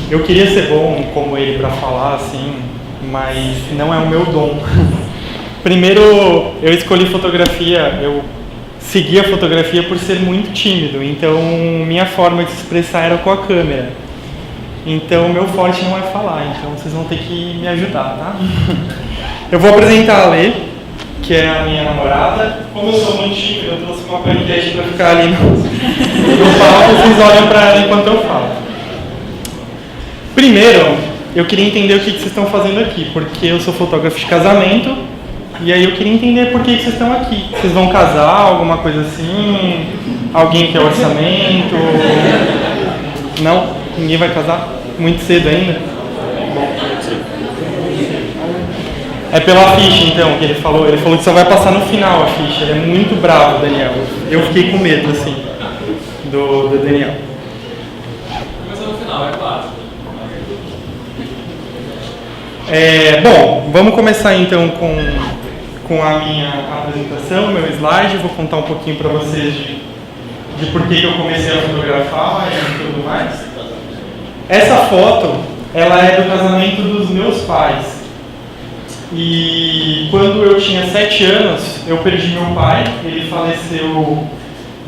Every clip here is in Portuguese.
Eu queria ser bom como ele para falar, assim, mas não é o meu dom. Primeiro, eu escolhi fotografia, eu segui a fotografia por ser muito tímido, então minha forma de se expressar era com a câmera. Então, meu forte não é falar, então vocês vão ter que me ajudar, tá? Eu vou apresentar a Lê, que é a minha namorada. Como eu sou muito tímido, eu trouxe uma paniquete para ficar ali no palco, vocês olham para ela enquanto eu falo. Primeiro, eu queria entender o que vocês estão fazendo aqui, porque eu sou fotógrafo de casamento, e aí eu queria entender por que vocês estão aqui. Vocês vão casar, alguma coisa assim? Alguém quer orçamento? Não? Ninguém vai casar? Muito cedo ainda? É pela ficha, então, que ele falou. Ele falou que só vai passar no final a ficha. Ele é muito bravo, Daniel. Eu fiquei com medo, assim, do Daniel. Começa no final, é claro. Bom, vamos começar então com a minha apresentação, meu slide. Vou contar um pouquinho para vocês de por que eu comecei a fotografar e tudo mais. Essa foto, ela é do casamento dos meus pais. E quando eu tinha 7 anos, eu perdi meu pai. Ele faleceu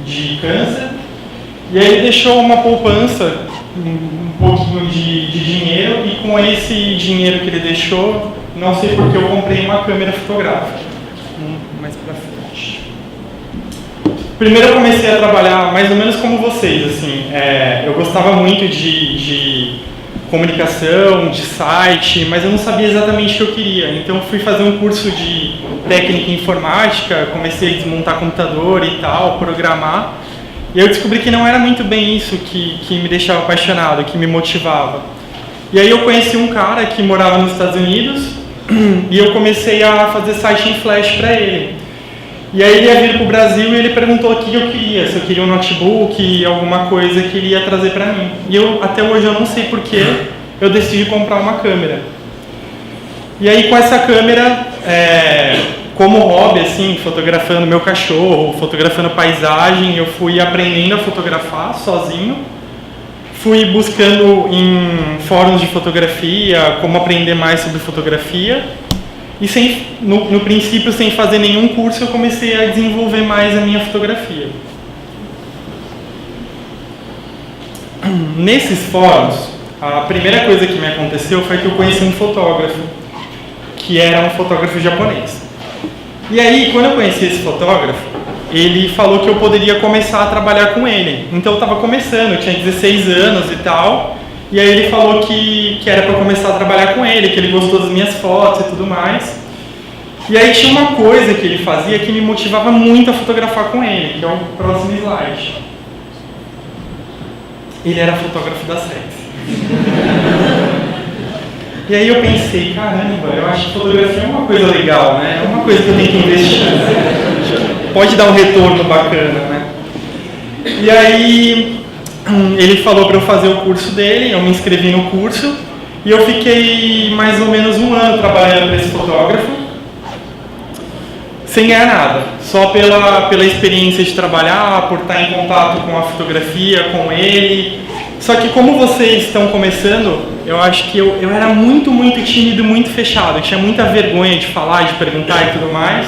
de câncer. E aí ele deixou uma poupança, um pouquinho de dinheiro, e com esse dinheiro que ele deixou, não sei porque eu comprei uma câmera fotográfica. Mais pra frente. Primeiro eu comecei a trabalhar mais ou menos como vocês, assim, eu gostava muito de comunicação, de site, mas eu não sabia exatamente o que eu queria. Então eu fui fazer um curso de técnica informática, comecei a desmontar computador e tal, programar. E eu descobri que não era muito bem isso que me deixava apaixonado, que me motivava. E aí eu conheci um cara que morava nos Estados Unidos e eu comecei a fazer site em Flash para ele. E aí ele ia vir para o Brasil e ele perguntou o que eu queria, se eu queria um notebook, alguma coisa que ele ia trazer para mim. E até hoje eu não sei porquê, eu decidi comprar uma câmera. E aí com essa câmera, como hobby, assim, fotografando meu cachorro, fotografando paisagem, eu fui aprendendo a fotografar sozinho. Fui buscando em fóruns de fotografia, como aprender mais sobre fotografia. E no princípio, sem fazer nenhum curso, eu comecei a desenvolver mais a minha fotografia. Nesses fóruns, a primeira coisa que me aconteceu foi que eu conheci um fotógrafo, que era um fotógrafo japonês. E aí, quando eu conheci esse fotógrafo, ele falou que eu poderia começar a trabalhar com ele. Então eu estava começando, eu tinha 16 anos e tal. E aí ele falou que era para começar a trabalhar com ele, que ele gostou das minhas fotos e tudo mais. E aí tinha uma coisa que ele fazia que me motivava muito a fotografar com ele, que é o próximo slide. Ele era fotógrafo da Sexy. E aí eu pensei, caramba, eu acho que fotografia é uma coisa legal, né? É uma coisa que eu tenho que investir. Pode dar um retorno bacana, né? E aí ele falou para eu fazer o curso dele, eu me inscrevi no curso e eu fiquei mais ou menos 1 ano trabalhando para esse fotógrafo, sem ganhar nada, só pela experiência de trabalhar, por estar em contato com a fotografia, com ele. Só que como vocês estão começando, eu acho que eu era muito, muito tímido, muito fechado, eu tinha muita vergonha de falar, de perguntar e tudo mais.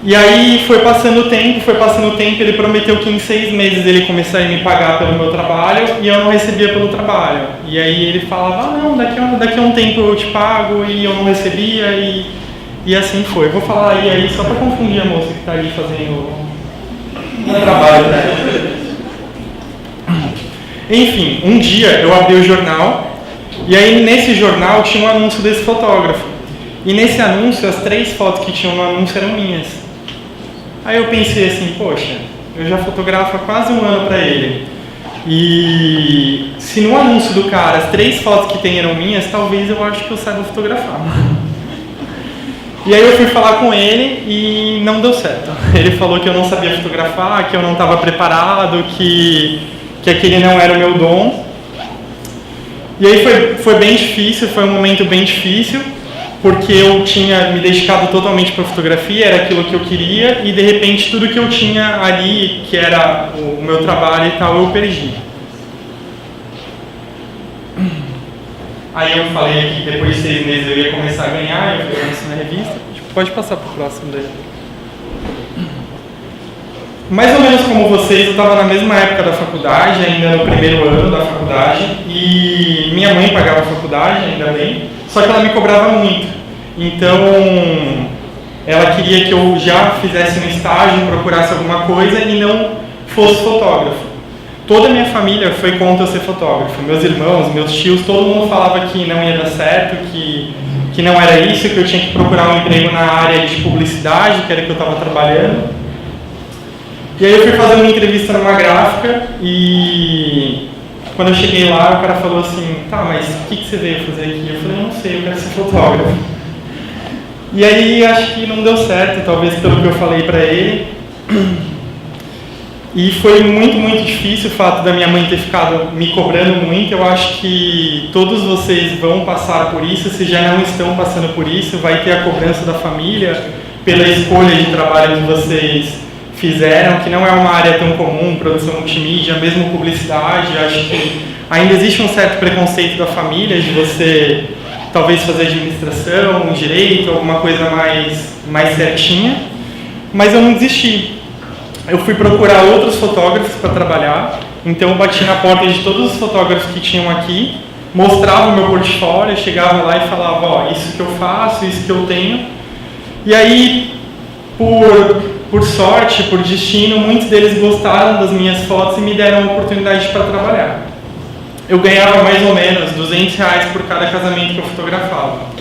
E aí foi passando o tempo, ele prometeu que em 6 meses ele começaria a me pagar pelo meu trabalho e eu não recebia pelo trabalho. E aí ele falava, não, daqui a um tempo eu te pago, e eu não recebia, e assim foi. Eu vou falar aí só para confundir a moça que está ali fazendo o trabalho dela. Enfim, um dia eu abri o jornal e aí nesse jornal tinha um anúncio desse fotógrafo. E nesse anúncio, as 3 fotos que tinham no anúncio eram minhas. Aí eu pensei assim, poxa, eu já fotografo há quase 1 ano para ele. E se no anúncio do cara as 3 fotos que tem eram minhas, talvez eu acho que eu saiba fotografar. E aí eu fui falar com ele e não deu certo. Ele falou que eu não sabia fotografar, que eu não estava preparado, que aquele não era o meu dom. E aí foi bem difícil, foi um momento bem difícil, porque eu tinha me dedicado totalmente para a fotografia, era aquilo que eu queria, e de repente tudo que eu tinha ali, que era o meu trabalho e tal, eu perdi. Aí eu falei que depois de 6 meses eu ia começar a ganhar, eu fui isso na revista. Pode passar para o próximo daí. Mais ou menos como vocês, eu estava na mesma época da faculdade, ainda no primeiro ano da faculdade, e minha mãe pagava a faculdade, ainda bem, só que ela me cobrava muito. Então, ela queria que eu já fizesse um estágio, procurasse alguma coisa e não fosse fotógrafo. Toda a minha família foi contra eu ser fotógrafo. Meus irmãos, meus tios, todo mundo falava que não ia dar certo, que não era isso, que eu tinha que procurar um emprego na área de publicidade, que era que eu estava trabalhando. E aí eu fui fazer uma entrevista numa gráfica e quando eu cheguei lá o cara falou assim, tá, mas o que você veio fazer aqui? Eu falei, não sei, eu quero ser fotógrafo. E aí acho que não deu certo, talvez pelo que eu falei pra ele. E foi muito, muito difícil o fato da minha mãe ter ficado me cobrando muito. Eu acho que todos vocês vão passar por isso, se já não estão passando por isso, vai ter a cobrança da família pela escolha de trabalho que vocês fizeram, que não é uma área tão comum, produção multimídia, mesmo publicidade. Acho que ainda existe um certo preconceito da família de você talvez fazer administração, direito, alguma coisa mais certinha, mas eu não desisti. Eu fui procurar outros fotógrafos para trabalhar, então eu bati na porta de todos os fotógrafos que tinham aqui, mostrava o meu portfólio, chegava lá e falava, ó, isso que eu faço, isso que eu tenho. E aí, por sorte, por destino, muitos deles gostaram das minhas fotos e me deram uma oportunidade para trabalhar. Eu ganhava mais ou menos R$200 por cada casamento que eu fotografava.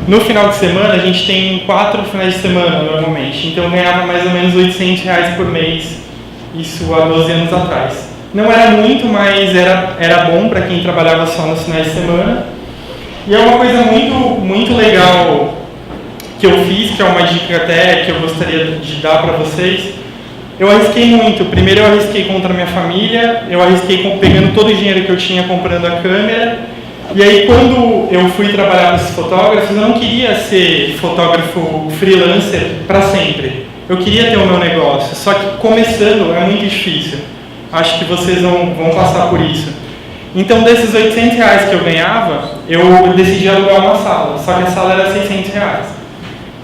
No final de semana, a gente tem 4 finais de semana normalmente, então eu ganhava mais ou menos R$800 por mês, isso há 12 anos atrás. Não era muito, mas era bom para quem trabalhava só nos finais de semana. E é uma coisa muito, muito legal que eu fiz, que é uma dica até que eu gostaria de dar para vocês. Eu arrisquei muito. Primeiro eu arrisquei contra a minha família, eu arrisquei pegando todo o dinheiro que eu tinha comprando a câmera. E aí quando eu fui trabalhar com esses fotógrafos, eu não queria ser fotógrafo freelancer para sempre. Eu queria ter o meu negócio, só que começando é muito difícil. Acho que vocês vão passar por isso. Então desses R$800 que eu ganhava, eu decidi alugar uma sala, só que a sala era R$600.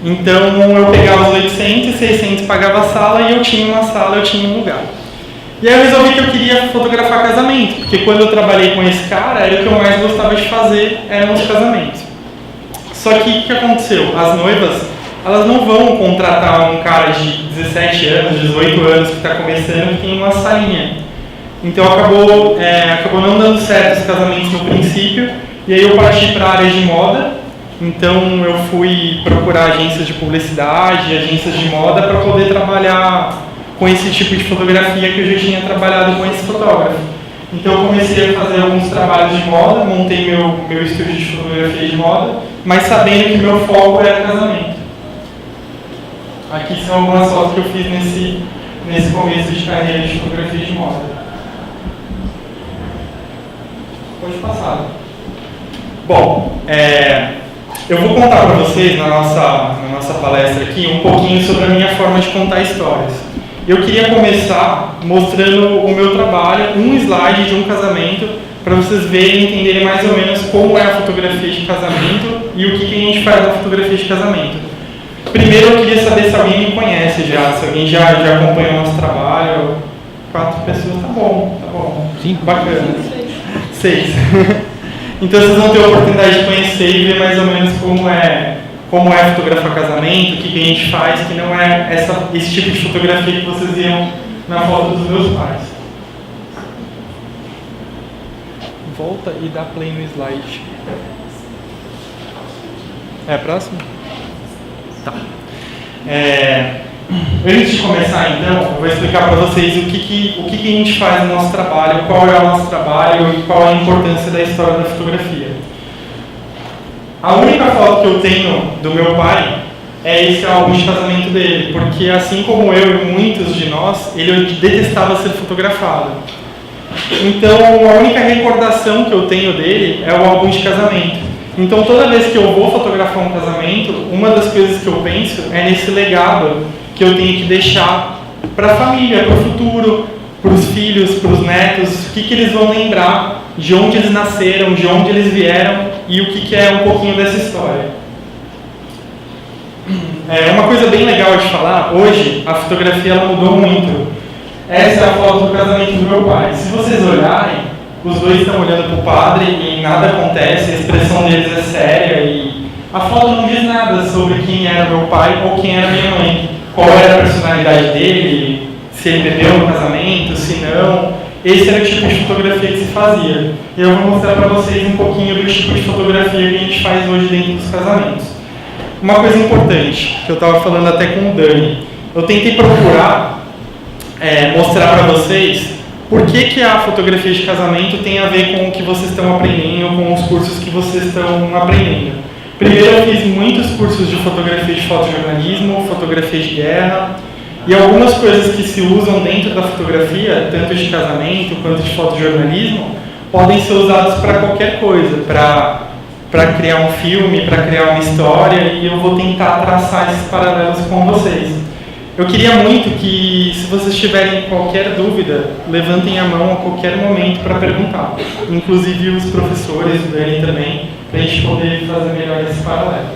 Então eu pegava os 800, 600 pagava a sala e eu tinha uma sala, eu tinha um lugar. E aí eu resolvi que eu queria fotografar casamento, porque quando eu trabalhei com esse cara, era o que eu mais gostava de fazer, eram os casamentos. Só que o que aconteceu? As noivas, elas não vão contratar um cara de 17 anos, 18 anos que está começando e tem uma salinha. Então acabou não dando certo os casamentos no princípio, e aí eu parti para a área de moda. Então eu fui procurar agências de publicidade, agências de moda para poder trabalhar com esse tipo de fotografia que eu já tinha trabalhado com esse fotógrafo. Então eu comecei a fazer alguns trabalhos de moda, montei meu estúdio de fotografia de moda, mas sabendo que meu foco era casamento. Aqui são algumas fotos que eu fiz nesse começo de carreira de fotografia de moda. Pode passar. Bom, eu vou contar para vocês na nossa palestra aqui um pouquinho sobre a minha forma de contar histórias. Eu queria começar mostrando o meu trabalho, um slide de um casamento, para vocês verem e entenderem mais ou menos como é a fotografia de casamento e o que a gente faz na fotografia de casamento. Primeiro eu queria saber se alguém me conhece já, se alguém já acompanha o nosso trabalho. 4 pessoas, tá bom. 5. Bacana. 6. Então vocês vão ter a oportunidade de conhecer e ver mais ou menos como é fotografar casamento, o que a gente faz, que não é esse tipo de fotografia que vocês viram na foto dos meus pais. Volta e dá play no slide. Próximo? Tá. Antes de começar, então, eu vou explicar para vocês o que a gente faz no nosso trabalho, qual é o nosso trabalho e qual é a importância da história da fotografia. A única foto que eu tenho do meu pai é esse álbum de casamento dele, porque assim como eu e muitos de nós, ele detestava ser fotografado. Então, a única recordação que eu tenho dele é o álbum de casamento. Então, toda vez que eu vou fotografar um casamento, uma das coisas que eu penso é nesse legado que eu tenho que deixar para a família, para o futuro, para os filhos, para os netos, o que eles vão lembrar, de onde eles nasceram, de onde eles vieram e o que é um pouquinho dessa história. Uma coisa bem legal de falar, hoje a fotografia ela mudou muito. Essa é a foto do casamento do meu pai. Se vocês olharem, os dois estão olhando para o padre e nada acontece, a expressão deles é séria e a foto não diz nada sobre quem era meu pai ou quem era minha mãe, qual era a personalidade dele, se ele bebeu no casamento, se não. Esse era o tipo de fotografia que se fazia. Eu vou mostrar para vocês um pouquinho do tipo de fotografia que a gente faz hoje dentro dos casamentos. Uma coisa importante, que eu estava falando até com o Dani, eu tentei procurar mostrar para vocês por que a fotografia de casamento tem a ver com o que vocês estão aprendendo, com os cursos que vocês estão aprendendo. Primeiro eu fiz muitos cursos de fotografia de fotojornalismo, fotografia de guerra, e algumas coisas que se usam dentro da fotografia, tanto de casamento quanto de fotojornalismo, podem ser usadas para qualquer coisa, para criar um filme, para criar uma história, e eu vou tentar traçar esses paralelos com vocês. Eu queria muito que, se vocês tiverem qualquer dúvida, levantem a mão a qualquer momento para perguntar. Inclusive os professores, o Dani também, para a gente poder fazer melhor esse paralelo.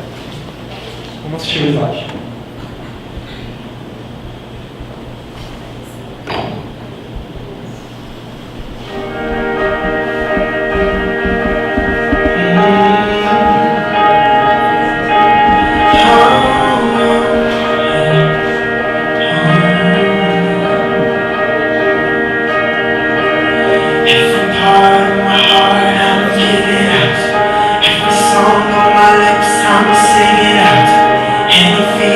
Vamos assistir o slide. I'm singing out, and the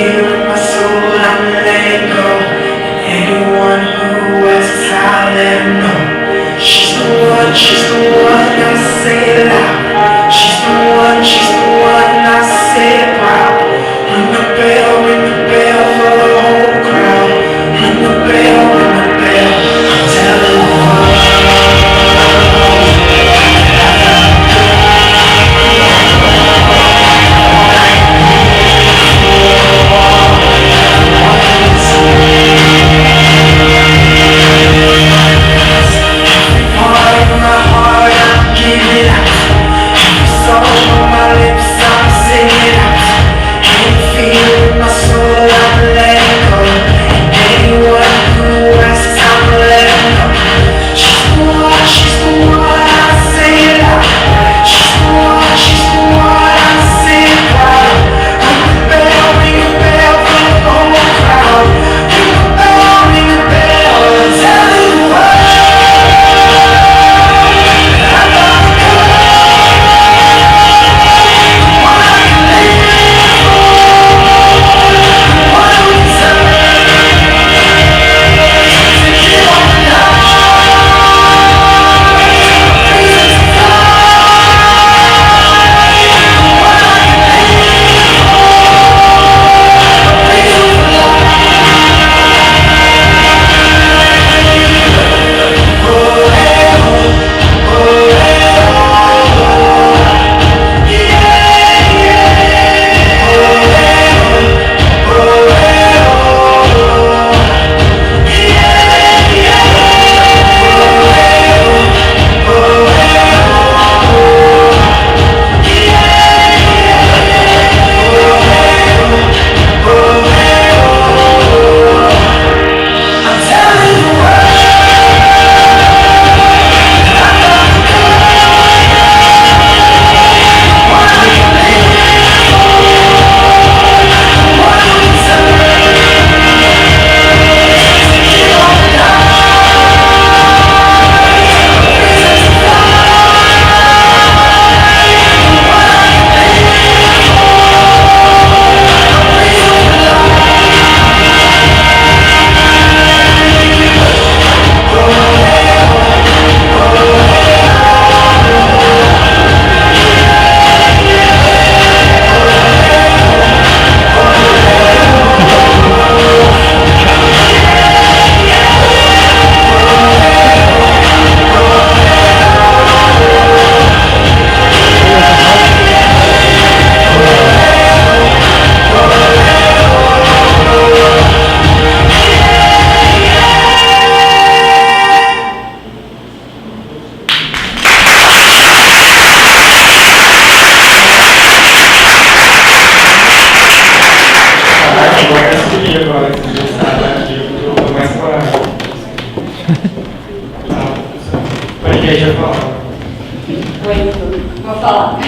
Vou falar.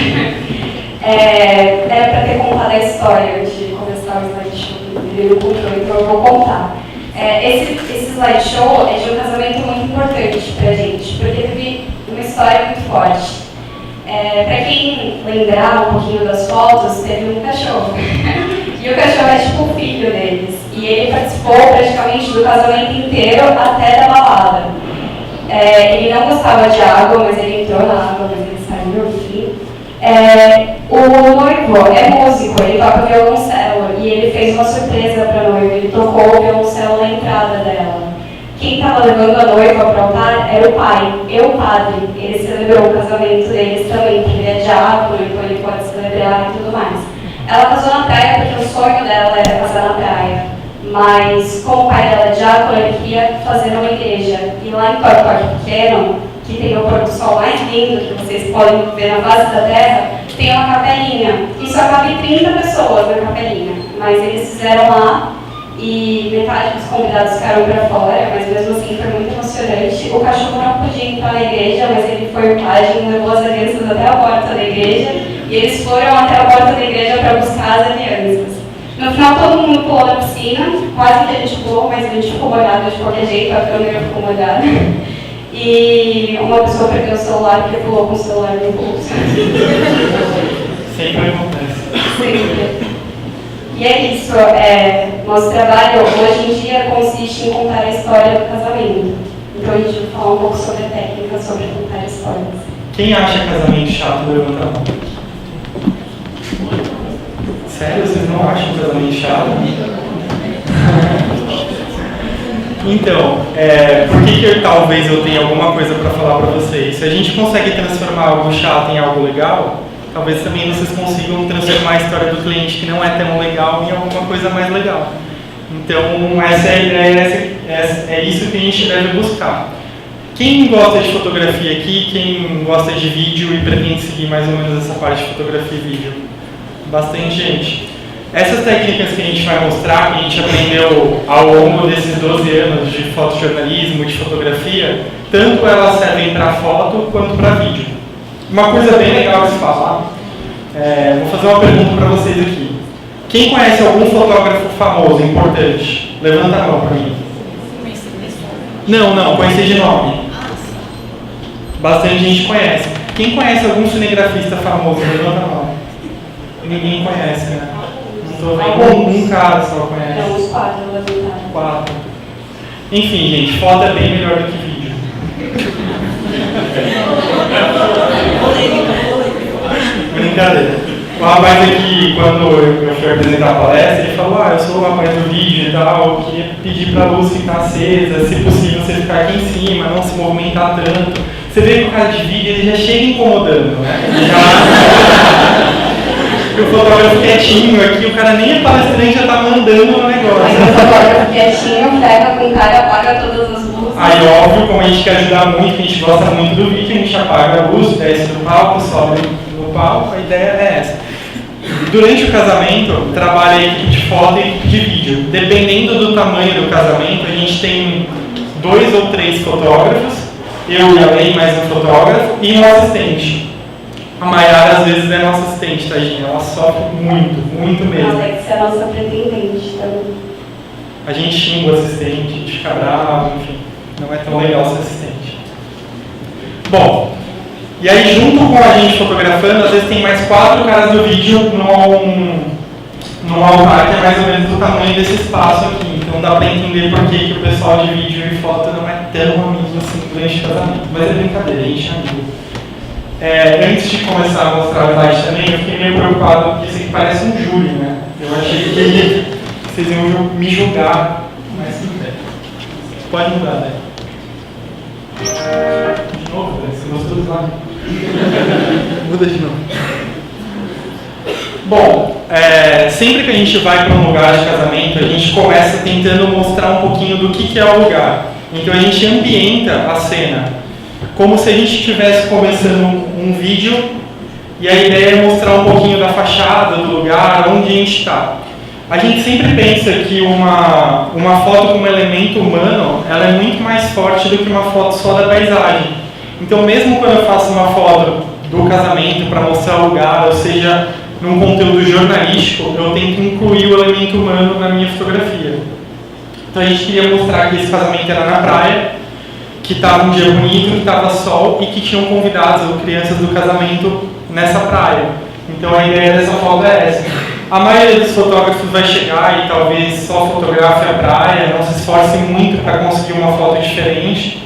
Era para ter contado a história de começar o slideshow do controle, então eu vou contar. Esse slideshow é de um casamento muito importante pra gente, porque teve uma história muito forte. Para quem lembrar um pouquinho das fotos, teve um cachorro. E o cachorro é tipo o filho deles. E ele participou praticamente do casamento inteiro até da balada. Ele não gostava de água, mas ele entrou na água, mas ele saiu, enfim. O noivo é músico, ele toca violoncelo. E ele fez uma surpresa para a noiva, ele tocou o violoncelo na entrada dela. Quem estava levando a noiva para o altar era o pai, o padre. Ele celebrou o casamento deles também, porque ele é diácono, então ele pode celebrar e tudo mais. Ela casou na praia porque o sonho dela era casar na praia. Mas como o pai dela é diácono, ele queria fazer numa igreja. E lá em Torquote Pequeno, que tem o pôr do sol mais lindo que vocês podem ver na face da terra, tem uma capelinha. E só cabe 30 pessoas na capelinha. Mas eles fizeram lá. E metade dos convidados ficaram para fora, mas mesmo assim foi muito emocionante. O cachorro não podia entrar na igreja, mas ele foi o pajem, levou as alianças até a porta da igreja, e eles foram até a porta da igreja para buscar as alianças. No final todo mundo pulou na piscina, quase que a gente pulou, mas a gente ficou molhado de qualquer jeito, a câmera ficou molhada. E uma pessoa perdeu o celular porque pulou com o celular no bolso. Sempre acontece. Sempre. E é isso, nosso trabalho hoje em dia consiste em contar a história do casamento. Então a gente vai falar um pouco sobre a técnica, sobre contar histórias. Quem acha casamento chato, levanta a mão. Sério, vocês não acham casamento chato? Então, por que talvez eu tenha alguma coisa para falar para vocês? Se a gente consegue transformar algo chato em algo legal, talvez também vocês consigam transformar a história do cliente que não é tão legal em alguma coisa mais legal. Então, essa é a ideia, é isso que a gente deve buscar. Quem gosta de fotografia aqui, quem gosta de vídeo e pretende seguir mais ou menos essa parte de fotografia e vídeo? Bastante gente. Essas técnicas que a gente vai mostrar, que a gente aprendeu ao longo desses 12 anos de fotojornalismo, de fotografia, tanto elas servem para foto quanto para vídeo. Uma coisa bem legal de se falar, vou fazer uma pergunta para vocês aqui. Quem conhece algum fotógrafo famoso, importante? Levanta a mão para mim. Não, conhecer de nome. Bastante gente conhece. Quem conhece algum cinegrafista famoso? Levanta a mão. Ninguém conhece, né? Não estou vendo, um cara só conhece. Não, os 4 levantaram. 4. Enfim, gente, foto é bem melhor do que vídeo. Brincadeira. O rapaz aqui, quando eu fui apresentar a palestra, ele falou: eu sou o rapaz do vídeo e tal, eu queria pedir para a luz ficar acesa, se possível você ficar aqui em cima, não se movimentar tanto. Você vê que o cara de vídeo, ele já chega incomodando, né? O fotógrafo quietinho aqui, o cara nem é palestrante, já tá mandando o negócio. Aí o fotógrafo quietinho, pega com o cara, apaga todas as luzes. Aí, óbvio, como a gente quer ajudar muito, a gente gosta muito do vídeo, a gente apaga a luz, desce do palco, sobe no palco, a ideia é essa. Durante o casamento, trabalha a equipe de foto e a equipe de vídeo. Dependendo do tamanho do casamento, a gente tem 2 ou 3 fotógrafos, eu e a Lei mais um fotógrafo, e um assistente. A Mayara, às vezes, é nossa assistente, tadinha. Ela sofre muito, muito mesmo. Ela deve ser a nossa pretendente também. A gente xinga o assistente, a gente fica bravo, enfim. Não é tão legal ser assistente. Bom, e aí junto com a gente fotografando, às vezes tem mais 4 caras do vídeo num altar que é mais ou menos do tamanho desse espaço aqui. Então dá para entender por que o pessoal de vídeo e foto não é tão amigo assim durante o casamento. Mas é brincadeira, a gente é amigo. Antes de começar a mostrar o slide também, eu fiquei meio preocupado porque isso aqui parece um júri, né? Eu achei que vocês iam me julgar, mas tudo bem. Pode mudar, né? De novo, né? Você gostou do slide? Muda de novo. Bom, sempre que a gente vai para um lugar de casamento, a gente começa tentando mostrar um pouquinho do que é o lugar. Então a gente ambienta a cena como se a gente estivesse começando um vídeo e a ideia é mostrar um pouquinho da fachada, do lugar, onde a gente está. A gente sempre pensa que uma foto com um elemento humano, ela é muito mais forte do que uma foto só da paisagem. Então mesmo quando eu faço uma foto do casamento para mostrar o lugar, ou seja, num conteúdo jornalístico, eu tento incluir o elemento humano na minha fotografia. Então a gente queria mostrar que esse casamento era na praia, que estava um dia bonito, que estava sol e que tinham convidados ou crianças do casamento nessa praia. Então a ideia dessa foto é essa. A maioria dos fotógrafos vai chegar e talvez só fotografe a praia, não se esforce muito para conseguir uma foto diferente.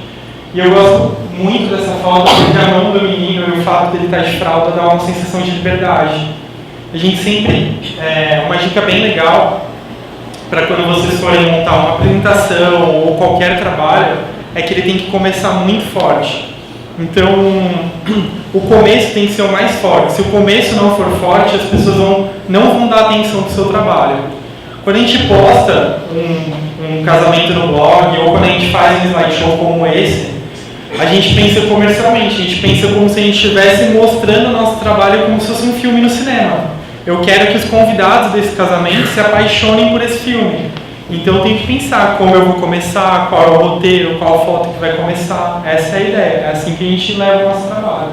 E eu gosto muito dessa foto porque a mão do menino e o fato dele estar de fralda dá uma sensação de liberdade. A gente sempre, uma dica bem legal para quando vocês forem montar uma apresentação ou qualquer trabalho, é que ele tem que começar muito forte. Então, o começo tem que ser o mais forte. Se o começo não for forte, as pessoas não vão dar atenção para o seu trabalho. Quando a gente posta um casamento no blog, ou quando a gente faz um slideshow como esse, a gente pensa comercialmente, a gente pensa como se a gente estivesse mostrando o nosso trabalho como se fosse um filme no cinema. Eu quero que os convidados desse casamento se apaixonem por esse filme. Então eu tenho que pensar como eu vou começar, qual é o roteiro, qual foto que vai começar. Essa é a ideia, é assim que a gente leva o nosso trabalho.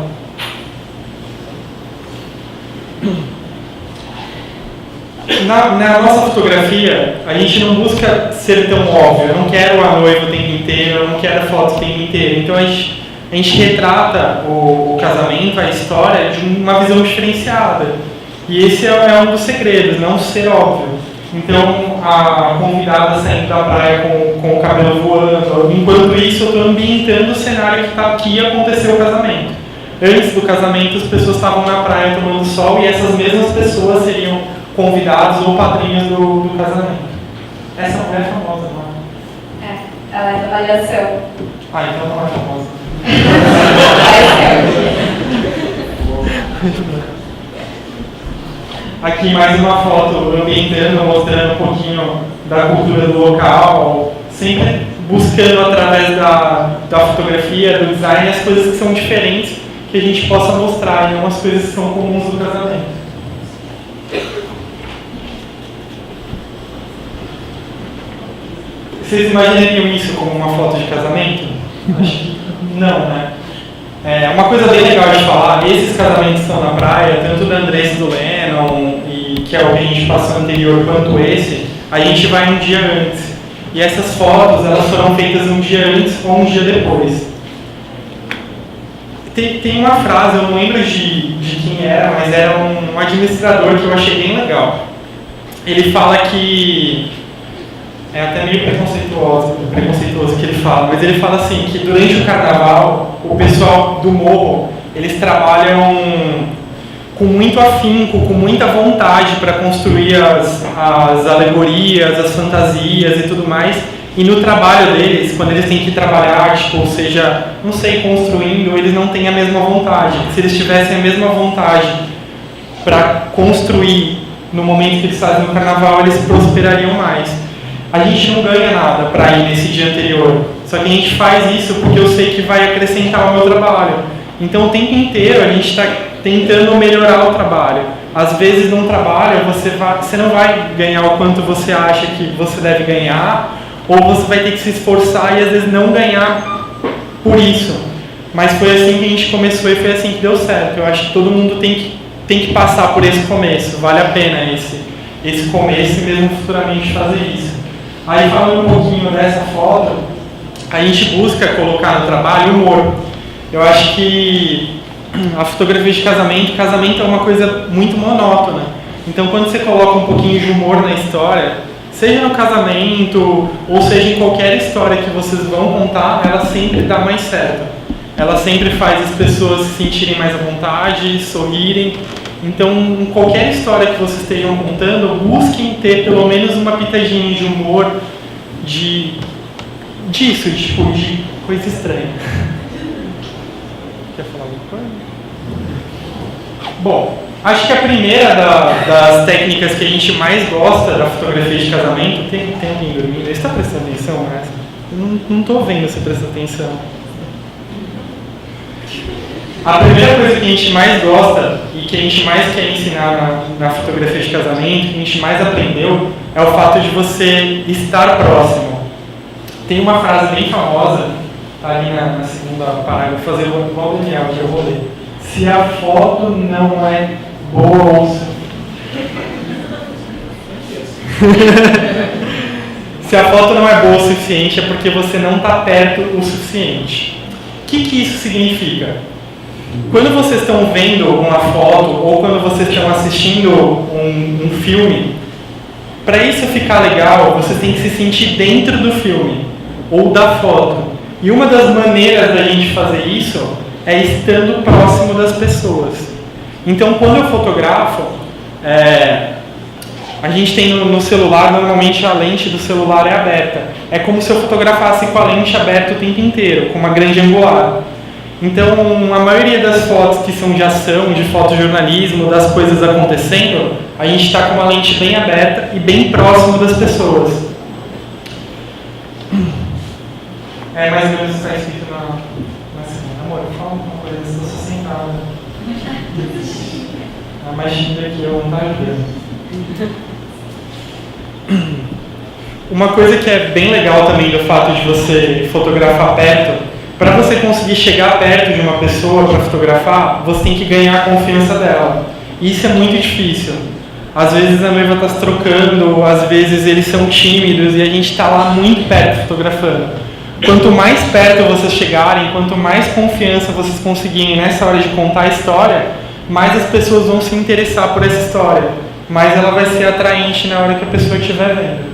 Na nossa fotografia, a gente não busca ser tão óbvio. Eu não quero a noiva o tempo inteiro, eu não quero a foto o tempo inteiro. Então a gente retrata o casamento, a história, de uma visão diferenciada. E esse é um dos segredos, não ser óbvio. Então, a convidada saindo da praia com o cabelo voando, enquanto isso eu estou ambientando o cenário que ia acontecer o casamento. Antes do casamento, as pessoas estavam na praia tomando sol e essas mesmas pessoas seriam convidados ou padrinhos do casamento. Essa mulher é famosa, não é? Ela é da Malhação. Ah, então não é famosa. Aqui mais uma foto ambientando, mostrando um pouquinho da cultura do local, sempre buscando através da fotografia, do design, as coisas que são diferentes que a gente possa mostrar, e não as coisas que são comuns do casamento. Vocês imaginariam isso como uma foto de casamento? Acho que não, né? Uma coisa bem legal de falar, esses casamentos estão na praia, tanto da Andressa e do Lennon, que é o que a gente passou anterior, quanto esse, a gente vai um dia antes. E essas fotos, elas foram feitas um dia antes ou um dia depois. Tem uma frase, eu não lembro de quem era, mas era um administrador que eu achei bem legal. Ele fala que... É até meio preconceituoso que ele fala, mas ele fala assim, que durante o carnaval, o pessoal do morro, eles trabalham com muito afinco, com muita vontade para construir as alegorias, as fantasias e tudo mais. E no trabalho deles, quando eles têm que trabalhar, ou seja, não sei, construindo, eles não têm a mesma vontade. Se eles tivessem a mesma vontade para construir no momento que eles fazem o carnaval, eles prosperariam mais. A gente não ganha nada para ir nesse dia anterior, só que a gente faz isso porque eu sei que vai acrescentar ao meu trabalho. Então o tempo inteiro a gente está tentando melhorar o trabalho. Às vezes num trabalho você não vai ganhar o quanto você acha que você deve ganhar, ou você vai ter que se esforçar e às vezes não ganhar por isso. Mas foi assim que a gente começou e foi assim que deu certo. Eu acho que todo mundo tem que passar por esse começo, vale a pena esse começo e mesmo futuramente fazer isso. Aí falando um pouquinho dessa foto, a gente busca colocar no trabalho humor. Eu acho que a fotografia de casamento é uma coisa muito monótona. Então quando você coloca um pouquinho de humor na história, seja no casamento ou seja em qualquer história que vocês vão contar, ela sempre dá mais certo. Ela sempre faz as pessoas se sentirem mais à vontade, sorrirem. Então, em qualquer história que vocês estejam contando, busquem ter pelo menos uma pitadinha de humor, de coisa estranha. Quer falar alguma coisa? Bom, acho que a primeira das técnicas que a gente mais gosta da fotografia de casamento... Tem alguém dormindo? Você está prestando atenção nessa? Não estou vendo você prestar atenção. A primeira coisa que a gente mais gosta e que a gente mais quer ensinar na fotografia de casamento, que a gente mais aprendeu, é o fato de você estar próximo. Tem uma frase bem famosa, tá ali na segunda parágrafo, vou fazer igual o Daniel, que eu vou ler. Se a foto não é boa ou se a foto não é boa o suficiente, é porque você não está perto o suficiente. O que isso significa? Quando vocês estão vendo uma foto ou quando vocês estão assistindo um filme, para isso ficar legal, você tem que se sentir dentro do filme ou da foto. E uma das maneiras da gente fazer isso é estando próximo das pessoas. Então, quando eu fotografo, a gente tem no celular, normalmente a lente do celular é aberta. É como se eu fotografasse com a lente aberta o tempo inteiro, com uma grande angular. Então, a maioria das fotos que são de ação, de fotojornalismo, das coisas acontecendo, a gente está com uma lente bem aberta e bem próximo das pessoas. É mais ou menos o que está escrito na segunda. Amor, fala uma coisa, eu estou sentada. A mais tímida aqui, eu não está ajudando. Uma coisa que é bem legal também do fato de você fotografar perto, para você conseguir chegar perto de uma pessoa para fotografar, você tem que ganhar a confiança dela. Isso é muito difícil. Às vezes a noiva está se trocando, às vezes eles são tímidos e a gente está lá muito perto fotografando. Quanto mais perto vocês chegarem, quanto mais confiança vocês conseguirem nessa hora de contar a história, mais as pessoas vão se interessar por essa história, mais ela vai ser atraente na hora que a pessoa estiver vendo.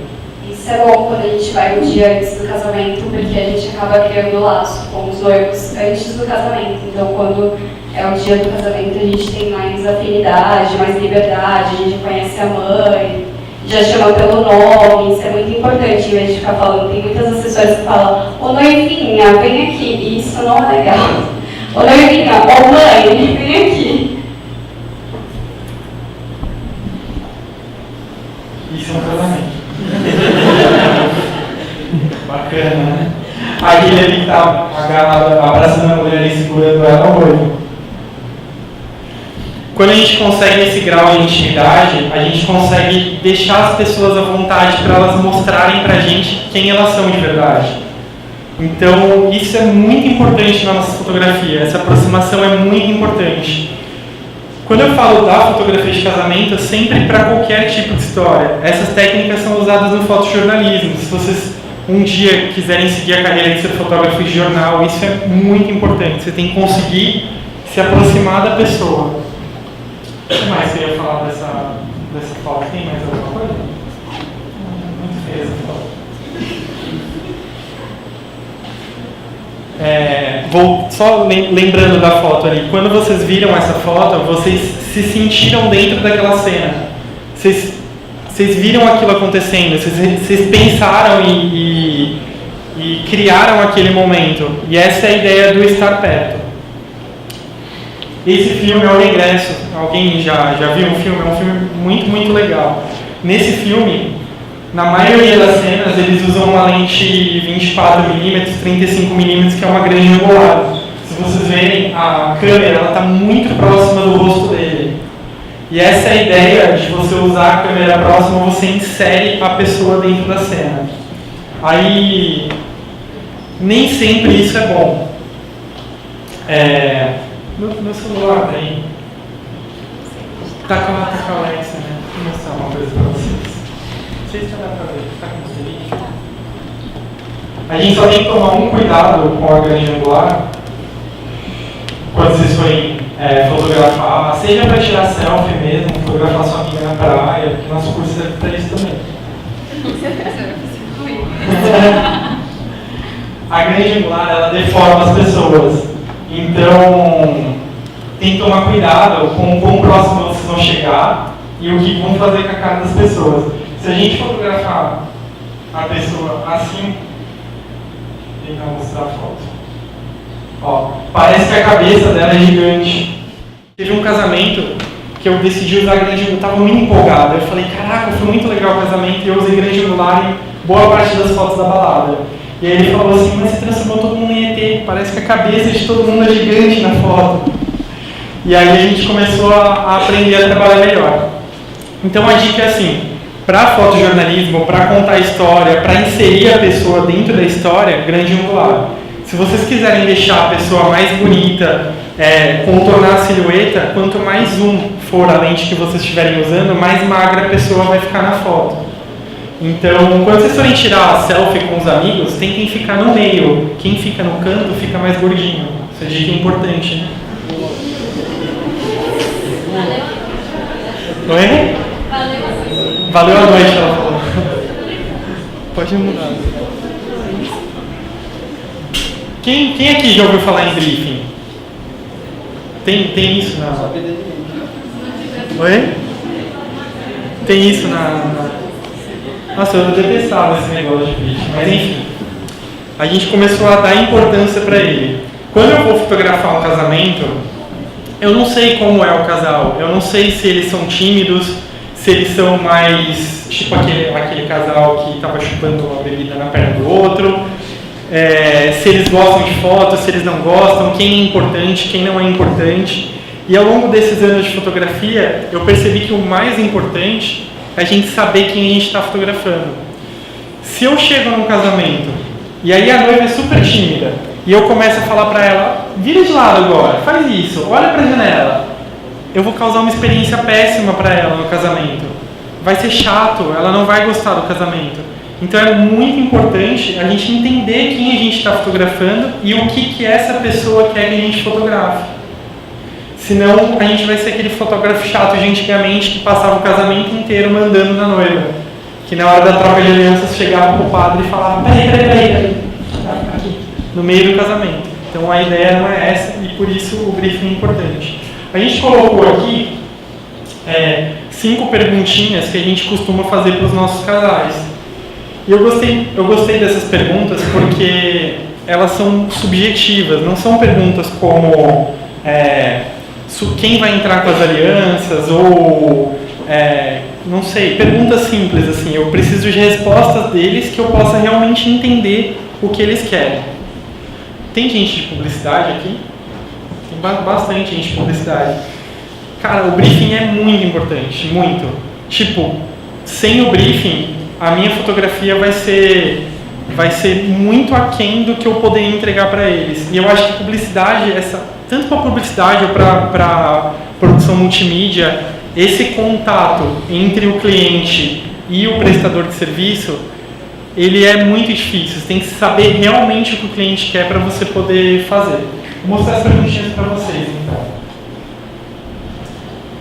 Isso é bom quando a gente vai um dia antes do casamento, porque a gente acaba criando laço com os noivos antes do casamento. Então, quando é o dia do casamento, a gente tem mais afinidade, mais liberdade, a gente conhece a mãe, já chama pelo nome, isso é muito importante, em vez de ficar falando. Tem muitas assessoras que falam, ô noivinha, vem aqui, e isso não é legal. Ô noivinha, ô mãe, vem aqui. Isso é um casamento. Bacana, né? Aquele ali que está agarrado, abraçando a mulher e segurando ela, o noivo. Quando a gente consegue esse grau de intimidade, a gente consegue deixar as pessoas à vontade para elas mostrarem para a gente quem elas são de verdade. Então, isso é muito importante na nossa fotografia, essa aproximação é muito importante. Quando eu falo da fotografia de casamento, é sempre para qualquer tipo de história. Essas técnicas são usadas no fotojornalismo. Se vocês um dia quiserem seguir a carreira de ser fotógrafo de jornal, isso é muito importante. Você tem que conseguir se aproximar da pessoa. O que mais você ia falar dessa foto? Tem mais alguma coisa? Muito feia essa foto. Vou só lembrando da foto ali. Quando vocês viram essa foto, vocês se sentiram dentro daquela cena. Vocês viram aquilo acontecendo. Vocês pensaram e criaram aquele momento. E essa é a ideia do estar perto. Esse filme é O Regresso. Alguém já viu um filme? É um filme muito, muito legal. Nesse filme, na maioria das cenas, eles usam uma lente 24mm, 35mm, que é uma grande angular. Se vocês verem, a câmera está muito próxima do rosto dele. E essa é a ideia de você usar a câmera próxima, você insere a pessoa dentro da cena. Aí, nem sempre isso é bom. Meu celular tem. Tá com a Alexa, né? Vou mostrar uma coisa pra vocês. Não sei se já dá pra ver. Tá com o vídeo. A gente só tem que tomar um cuidado com a grande angular quando vocês forem fotografar, seja para tirar selfie mesmo, fotografar sua amiga na praia, porque nosso curso serve para isso também. A grande angular, ela deforma as pessoas. Então, tem que tomar cuidado com o quão próximo vocês vão chegar e o que vão fazer com a cara das pessoas. Se a gente fotografar a pessoa assim, vou tentar mostrar a foto. Ó, parece que a cabeça dela é gigante. Teve um casamento que eu decidi usar grande angular, eu estava muito empolgado. Eu falei, caraca, foi muito legal o casamento e eu usei grande angular em boa parte das fotos da balada. E aí ele falou assim, mas você transformou todo mundo em ET, parece que a cabeça de todo mundo é gigante na foto. E aí a gente começou a aprender a trabalhar melhor. Então a dica é assim, para fotojornalismo, para contar a história, para inserir a pessoa dentro da história, grande angular. Se vocês quiserem deixar a pessoa mais bonita, contornar a silhueta, quanto mais zoom for a lente que vocês estiverem usando, mais magra a pessoa vai ficar na foto. Então, quando vocês forem tirar a selfie com os amigos, tentem ficar no meio. Quem fica no canto fica mais gordinho. Essa dica é importante, né? Oi? Valeu a noite, ela falou. Pode mudar. Quem aqui já ouviu falar em briefing? Tem isso na... Oi? Tem isso na... Nossa, eu detestava esse negócio de briefing, mas enfim. A gente começou a dar importância para ele. Quando eu vou fotografar um casamento, eu não sei como é o casal. Eu não sei se eles são tímidos, se eles são mais tipo aquele casal que estava chupando uma bebida na perna do outro, se eles gostam de fotos, se eles não gostam, quem é importante, quem não é importante. E ao longo desses anos de fotografia, eu percebi que o mais importante é a gente saber quem a gente está fotografando. Se eu chego num casamento e aí a noiva é super tímida e eu começo a falar para ela, vira de lado agora, faz isso, olha para a janela, eu vou causar uma experiência péssima para ela no casamento. Vai ser chato, ela não vai gostar do casamento. Então é muito importante a gente entender quem a gente está fotografando e o que essa pessoa quer que a gente fotografe. Senão a gente vai ser aquele fotógrafo chato de antigamente que passava o casamento inteiro mandando na noiva. Que na hora da troca de alianças chegava pro padre e falava, peraí, aqui, no meio do casamento. Então a ideia não é essa e por isso o briefing é importante. A gente colocou aqui 5 perguntinhas que a gente costuma fazer para os nossos casais. E eu gostei dessas perguntas porque elas são subjetivas, não são perguntas como quem vai entrar com as alianças ou não sei, perguntas simples assim. Eu preciso de respostas deles que eu possa realmente entender o que eles querem. Tem gente de publicidade aqui? Tem bastante gente de publicidade. Cara, o briefing é muito importante, muito. Tipo, sem o briefing, a minha fotografia vai ser muito aquém do que eu poderia entregar para eles. E eu acho que publicidade, tanto para publicidade ou para produção multimídia, esse contato entre o cliente e o prestador de serviço, ele é muito difícil. Você tem que saber realmente o que o cliente quer para você poder fazer. Vou mostrar as perguntinhas para vocês, então.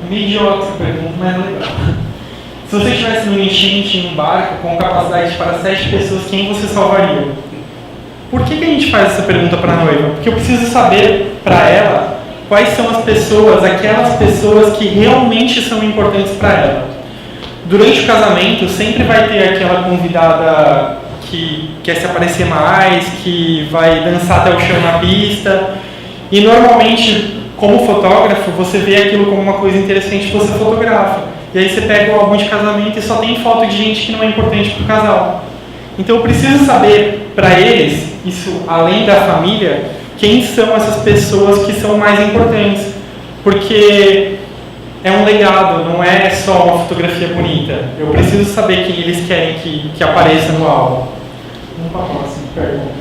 É meio idiota essa pergunta, mas é legal. Se você estivesse num enchente em um barco com capacidade para 7 pessoas, quem você salvaria? Por que a gente faz essa pergunta para a noiva? Porque eu preciso saber para ela quais são as pessoas, aquelas pessoas que realmente são importantes para ela. Durante o casamento, sempre vai ter aquela convidada que quer se aparecer mais, que vai dançar até o chão na pista. E normalmente, como fotógrafo, você vê aquilo como uma coisa interessante, você fotografa. E aí você pega o álbum de casamento e só tem foto de gente que não é importante para o casal. Então eu preciso saber para eles, isso além da família, quem são essas pessoas que são mais importantes. Porque é um legado, não é só uma fotografia bonita. Eu preciso saber quem eles querem que apareça no álbum. Vamos para a próxima pergunta.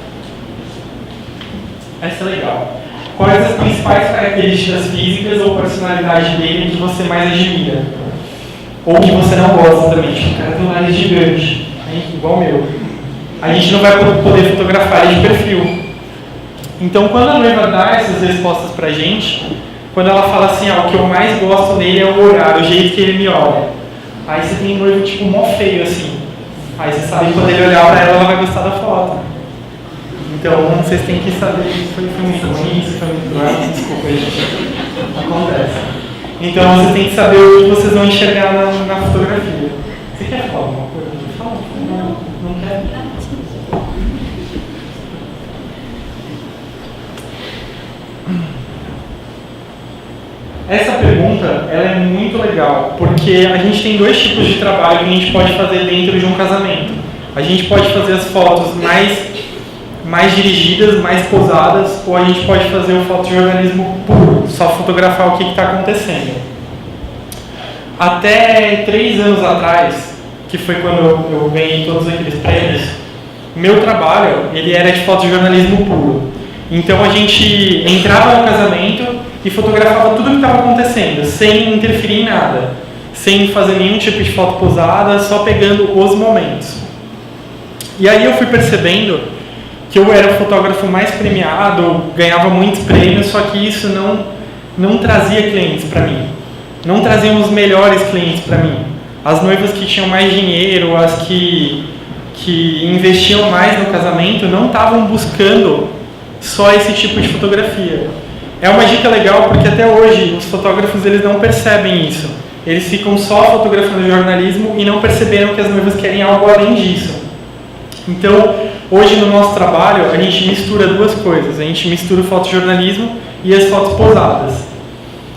Essa é legal. Quais as principais características físicas ou personalidade dele que você mais admira? Ou que você não gosta também? Tipo, o cara tem um nariz gigante, igual o meu. A gente não vai poder fotografar ele de perfil. Então, quando a noiva dá essas respostas pra gente, quando ela fala assim, o que eu mais gosto nele é o olhar, o jeito que ele me olha. Aí você tem um noivo tipo mó feio assim. Aí você sabe que quando ele olhar pra ela vai gostar da foto. Então vocês têm que saber, isso foi muito ruim, isso foi muito ruim, desculpa aí, gente. Acontece. Então vocês têm que saber o que vocês vão enxergar na fotografia. Você quer falar alguma coisa? Fala. Não quer? Essa pergunta ela é muito legal, porque a gente tem 2 tipos de trabalho que a gente pode fazer dentro de um casamento. A gente pode fazer as fotos mais dirigidas, mais posadas, ou a gente pode fazer o fotojornalismo puro, só fotografar o que está acontecendo. Até 3 anos atrás, que foi quando eu ganhei todos aqueles prêmios, meu trabalho ele era de fotojornalismo puro. Então a gente entrava no casamento e fotografava tudo o que estava acontecendo, sem interferir em nada, sem fazer nenhum tipo de foto posada, só pegando os momentos. E aí eu fui percebendo que eu era o fotógrafo mais premiado, ganhava muitos prêmios, só que isso não trazia clientes para mim. Não traziam os melhores clientes para mim. As noivas que tinham mais dinheiro, as que investiam mais no casamento, não estavam buscando só esse tipo de fotografia. É uma dica legal porque até hoje os fotógrafos eles não percebem isso. Eles ficam só fotografando jornalismo e não perceberam que as noivas querem algo além disso. Então, hoje no nosso trabalho, a gente mistura duas coisas. A gente mistura o fotojornalismo e as fotos posadas.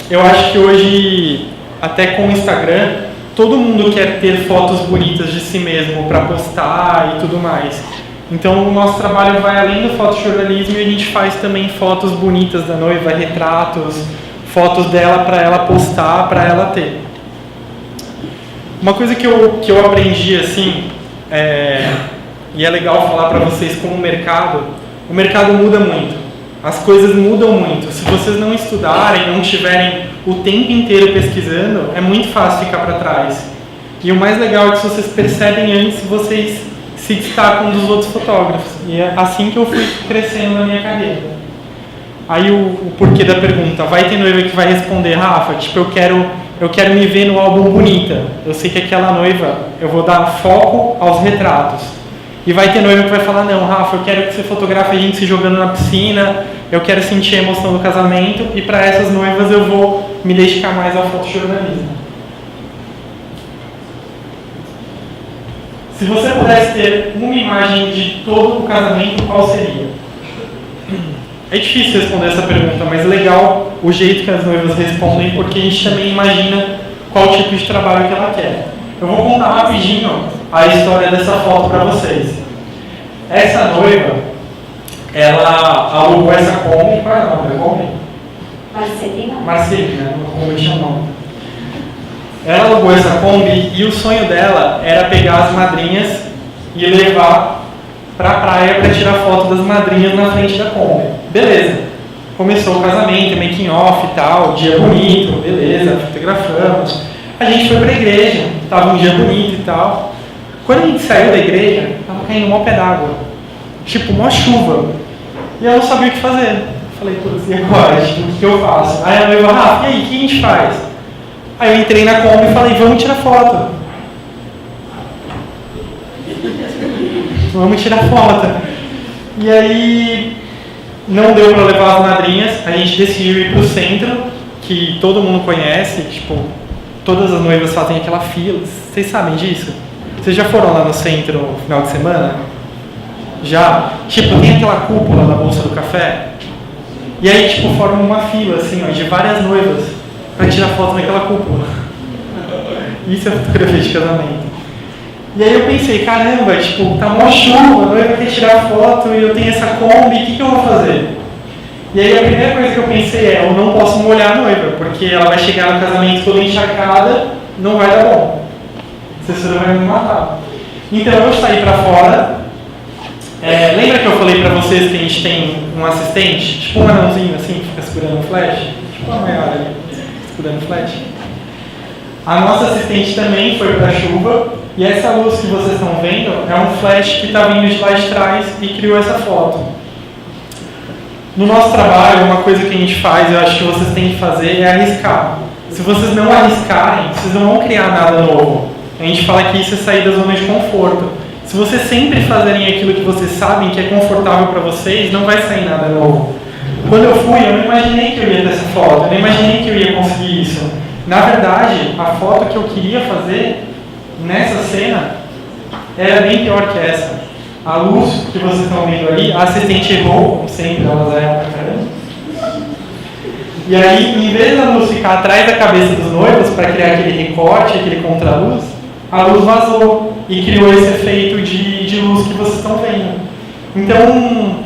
Eu acho que hoje, até com o Instagram, todo mundo quer ter fotos bonitas de si mesmo para postar e tudo mais. Então, o nosso trabalho vai além do fotojornalismo e a gente faz também fotos bonitas da noiva, retratos, fotos dela para ela postar, para ela ter. Uma coisa que eu aprendi, assim, e é legal falar para vocês como o mercado muda muito. As coisas mudam muito. Se vocês não estudarem, não tiverem o tempo inteiro pesquisando, é muito fácil ficar para trás. E o mais legal é que se vocês percebem antes, vocês se destacam dos outros fotógrafos. E é assim que eu fui crescendo na minha carreira. Aí o porquê da pergunta. Vai ter noiva que vai responder, Rafa, tipo, eu quero me ver no álbum bonita. Eu sei que aquela noiva, eu vou dar foco aos retratos. E vai ter noiva que vai falar, não, Rafa, eu quero que você fotografe a gente se jogando na piscina, eu quero sentir a emoção do casamento, e para essas noivas eu vou me dedicar mais ao fotojornalismo. Se você pudesse ter uma imagem de todo o casamento, qual seria? É difícil responder essa pergunta, mas é legal o jeito que as noivas respondem, porque a gente também imagina qual tipo de trabalho que ela quer. Eu vou contar rapidinho a história dessa foto para vocês. Essa noiva, ela alugou essa Kombi. Qual é o nome da Kombi? Marcelina, como eu tinha o nome. Ela alugou essa Kombi e o sonho dela era pegar as madrinhas e levar para a praia para tirar foto das madrinhas na frente da Kombi. Beleza. Começou o casamento, making off e tal, dia bonito, beleza, fotografamos. A gente foi para a igreja, estava um dia bonito e tal. Quando a gente saiu da igreja, estava caindo um pé d'água. Tipo, uma chuva. E eu não sabia o que fazer. Falei, putz, e agora? Tipo, o que eu faço? Aí a noiva, Rafa, e aí, o que a gente faz? Aí eu entrei na Kombi e falei, vamos tirar foto. Vamos tirar foto. E aí, não deu para levar as madrinhas. A gente decidiu ir para o centro, que todo mundo conhece, tipo, todas as noivas fazem aquela fila. Vocês sabem disso? Vocês já foram lá no centro no final de semana? Já? Tipo, tem aquela cúpula na Bolsa do Café. E aí, tipo, forma uma fila, assim, ó, de várias noivas para tirar foto naquela cúpula. Isso é fotografia de casamento. E aí eu pensei, caramba, tipo, tá mó chuva, a noiva quer tirar foto e eu tenho essa Kombi, o que eu vou fazer? E aí a primeira coisa que eu pensei é, eu não posso molhar a noiva, porque ela vai chegar no casamento toda encharcada, não vai dar bom. A assessora vai me matar. Então eu saí pra fora. Lembra que eu falei pra vocês que a gente tem um assistente, tipo um anãozinho assim, que fica segurando um flash? Tipo uma maior ali, segurando um flash. A nossa assistente também foi pra chuva, e essa luz que vocês estão vendo é um flash que está vindo de lá de trás e criou essa foto. No nosso trabalho, uma coisa que a gente faz, eu acho que vocês têm que fazer, é arriscar. Se vocês não arriscarem, vocês não vão criar nada novo. A gente fala que isso é sair da zona de conforto. Se vocês sempre fazerem aquilo que vocês sabem que é confortável para vocês, não vai sair nada novo. Quando eu fui, eu não imaginei que eu ia ter essa foto, eu não imaginei que eu ia conseguir isso. Na verdade, a foto que eu queria fazer nessa cena era bem pior que essa. A luz que vocês estão vendo ali, a assistente errou, como sempre, elas erram pra caramba. E aí, em vez da luz ficar atrás da cabeça dos noivos para criar aquele recorte, aquele contraluz, a luz vazou e criou esse efeito de luz que vocês estão vendo. Então,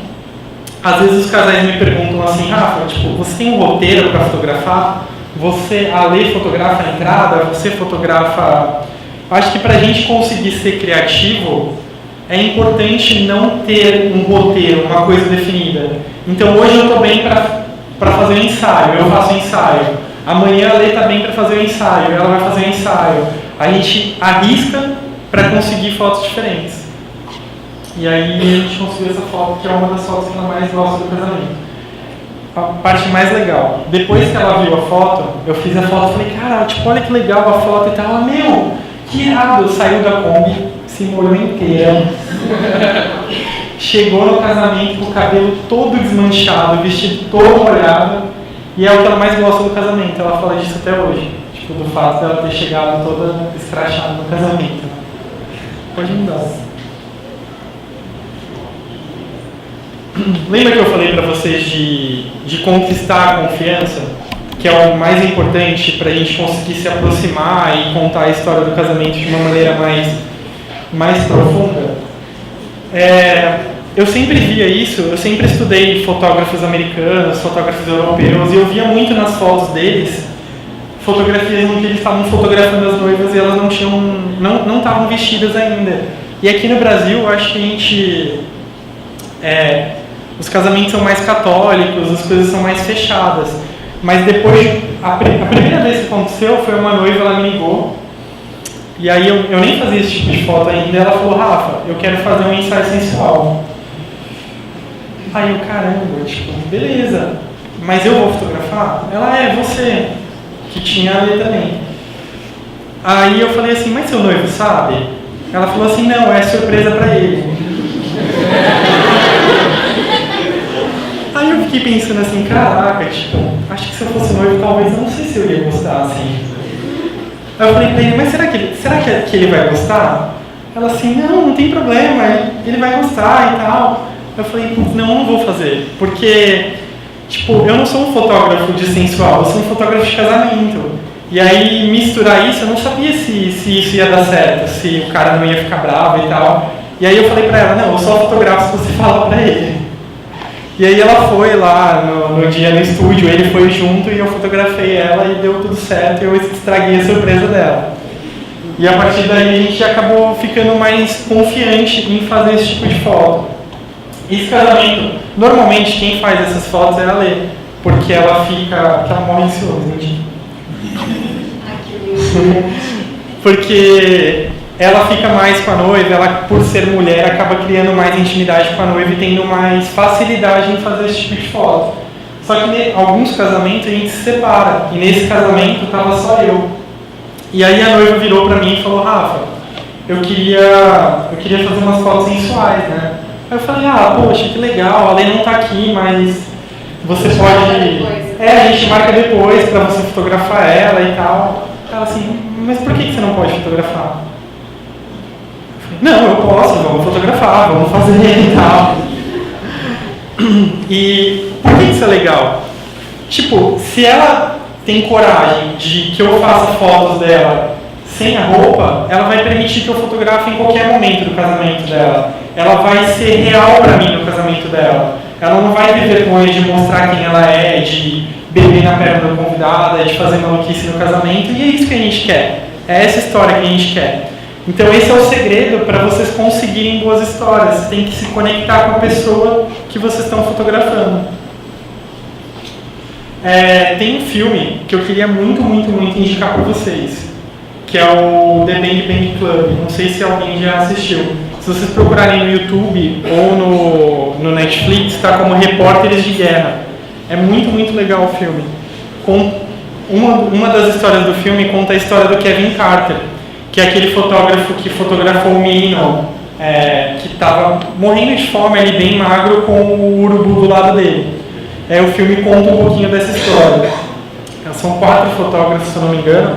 às vezes os casais me perguntam assim, Rafa, tipo, você tem um roteiro para fotografar? Você, a lei fotografa a entrada? Você fotografa... Acho que para a gente conseguir ser criativo, é importante não ter um roteiro, uma coisa definida. Então hoje eu estou bem para para fazer o ensaio, eu faço o ensaio. Amanhã a Lê tá bem para fazer o ensaio, ela vai fazer o ensaio. A gente arrisca para conseguir fotos diferentes. E aí a gente conseguiu essa foto, que é uma das fotos que ela mais gosta do casamento. A parte mais legal, depois que ela viu a foto, eu fiz a foto e falei, cara, tipo, olha que legal a foto e tal. Ela, meu, que irado, saiu da Kombi, se molhou inteira. Chegou no casamento com o cabelo todo desmanchado, o vestido todo molhado, e é o que ela mais gosta do casamento. Ela fala disso até hoje, tipo, do fato dela ter chegado toda escrachada no casamento. Pode mudar. Lembra que eu falei para vocês de conquistar a confiança, que é o mais importante para a gente conseguir se aproximar e contar a história do casamento de uma maneira mais profunda? Eu sempre via isso, eu sempre estudei fotógrafos americanos, fotógrafos europeus, e eu via muito nas fotos deles fotografias em que eles estavam fotografando as noivas e elas não estavam vestidas ainda. E aqui no Brasil, eu acho que a gente... os casamentos são mais católicos, as coisas são mais fechadas. Mas depois, a primeira vez que aconteceu foi uma noiva, ela me ligou. E aí eu nem fazia esse tipo de foto ainda. Ela falou, Rafa, eu quero fazer um ensaio sensual. Aí eu, caramba, tipo, beleza. Mas eu vou fotografar? Ela, você. Que tinha a Lê também. Aí eu falei assim, mas seu noivo sabe? Ela falou assim, não, é surpresa pra ele. Aí eu fiquei pensando assim, caraca, tipo, acho que se eu fosse noivo, talvez, eu não sei se eu ia gostar, assim. Aí eu falei pra ele, mas será que ele vai gostar? Ela assim, não tem problema, ele vai gostar e tal. Eu falei, não vou fazer, porque, tipo, eu não sou um fotógrafo de sensual, eu sou um fotógrafo de casamento. E aí, misturar isso, eu não sabia se isso ia dar certo, se o cara não ia ficar bravo e tal. E aí eu falei pra ela, não, eu só fotografo se você fala pra ele. E aí ela foi lá no dia no estúdio, ele foi junto e eu fotografei ela e deu tudo certo e eu estraguei a surpresa dela. E a partir daí a gente acabou ficando mais confiante em fazer esse tipo de foto. Esse casamento, normalmente quem faz essas fotos é a Lê, porque ela morre em ciúmes, porque ela fica mais com a noiva, ela por ser mulher acaba criando mais intimidade com a noiva e tendo mais facilidade em fazer esse tipo de foto. Só que em alguns casamentos a gente se separa, e nesse casamento estava só eu. E aí a noiva virou pra mim e falou, Rafa, eu queria fazer umas fotos sensuais, né? Aí eu falei, poxa, que legal, a Lê não tá aqui, mas você pode... a gente marca depois pra você fotografar ela e tal. Ela assim, mas por que você não pode fotografar? Não, eu posso, vamos fotografar, vamos fazer e tal. E por que isso é legal? Tipo, se ela tem coragem de que eu faça fotos dela sem a roupa, ela vai permitir que eu fotografe em qualquer momento do casamento dela. Ela vai ser real pra mim no casamento dela. Ela não vai ter vergonha de mostrar quem ela é, de beber na perna da convidada, de fazer maluquice no casamento, e é isso que a gente quer. É essa história que a gente quer. Então esse é o segredo para vocês conseguirem boas histórias. Você tem que se conectar com a pessoa que vocês estão fotografando. Tem um filme que eu queria muito indicar para vocês, que é o The Bang Bang Club. Não sei se alguém já assistiu. Se vocês procurarem no YouTube ou no Netflix, está como Repórteres de Guerra. É muito legal o filme. Uma das histórias do filme conta a história do Kevin Carter, que é aquele fotógrafo que fotografou o menino que estava morrendo de fome, ali bem magro, com o urubu do lado dele. O filme conta um pouquinho dessa história. São 4 fotógrafos, se eu não me engano.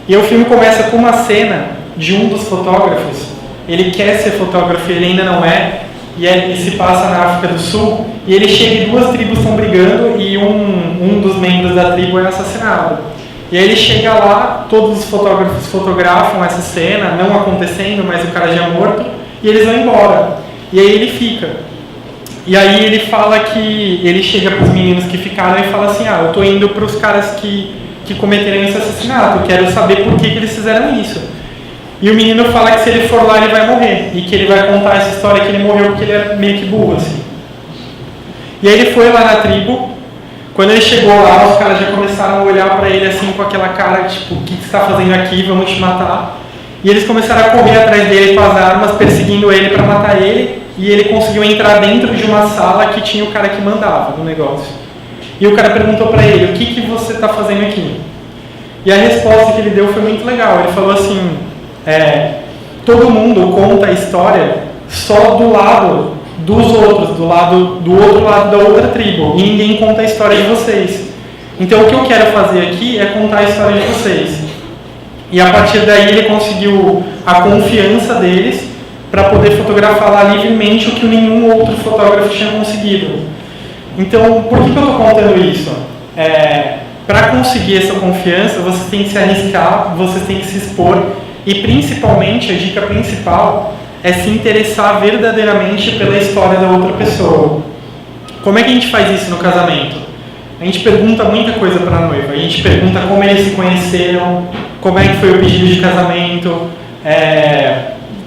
E o filme começa com uma cena de um dos fotógrafos. Ele quer ser fotógrafo, ele ainda não é. E ele se passa na África do Sul. E ele chega e 2 tribos estão brigando e um dos membros da tribo é assassinado. E aí ele chega lá, todos os fotógrafos fotografam essa cena, não acontecendo, mas o cara já morto, e eles vão embora. E aí ele fica. E aí ele fala que... Ele chega para os meninos que ficaram e fala assim, eu tô indo para os caras que cometeram esse assassinato, eu quero saber por que eles fizeram isso. E o menino fala que se ele for lá ele vai morrer, e que ele vai contar essa história que ele morreu porque ele é meio que burro, assim. E aí ele foi lá na tribo, Quando ele chegou lá, os caras já começaram a olhar pra ele assim com aquela cara, tipo, o que você está fazendo aqui? Vamos te matar. E eles começaram a correr atrás dele com as armas, perseguindo ele para matar ele, e ele conseguiu entrar dentro de uma sala que tinha o cara que mandava no negócio. E o cara perguntou para ele, o que você está fazendo aqui? E a resposta que ele deu foi muito legal. Ele falou assim, todo mundo conta a história só do lado dos outros, do outro lado da outra tribo, e ninguém conta a história de vocês. Então o que eu quero fazer aqui é contar a história de vocês. E a partir daí ele conseguiu a confiança deles para poder fotografar lá livremente o que nenhum outro fotógrafo tinha conseguido. Então, por que eu estou contando isso? Para conseguir essa confiança, você tem que se arriscar, você tem que se expor e, principalmente, a dica principal é se interessar verdadeiramente pela história da outra pessoa. Como é que a gente faz isso no casamento? A gente pergunta muita coisa para a noiva. A gente pergunta como eles se conheceram, como é que foi o pedido de casamento,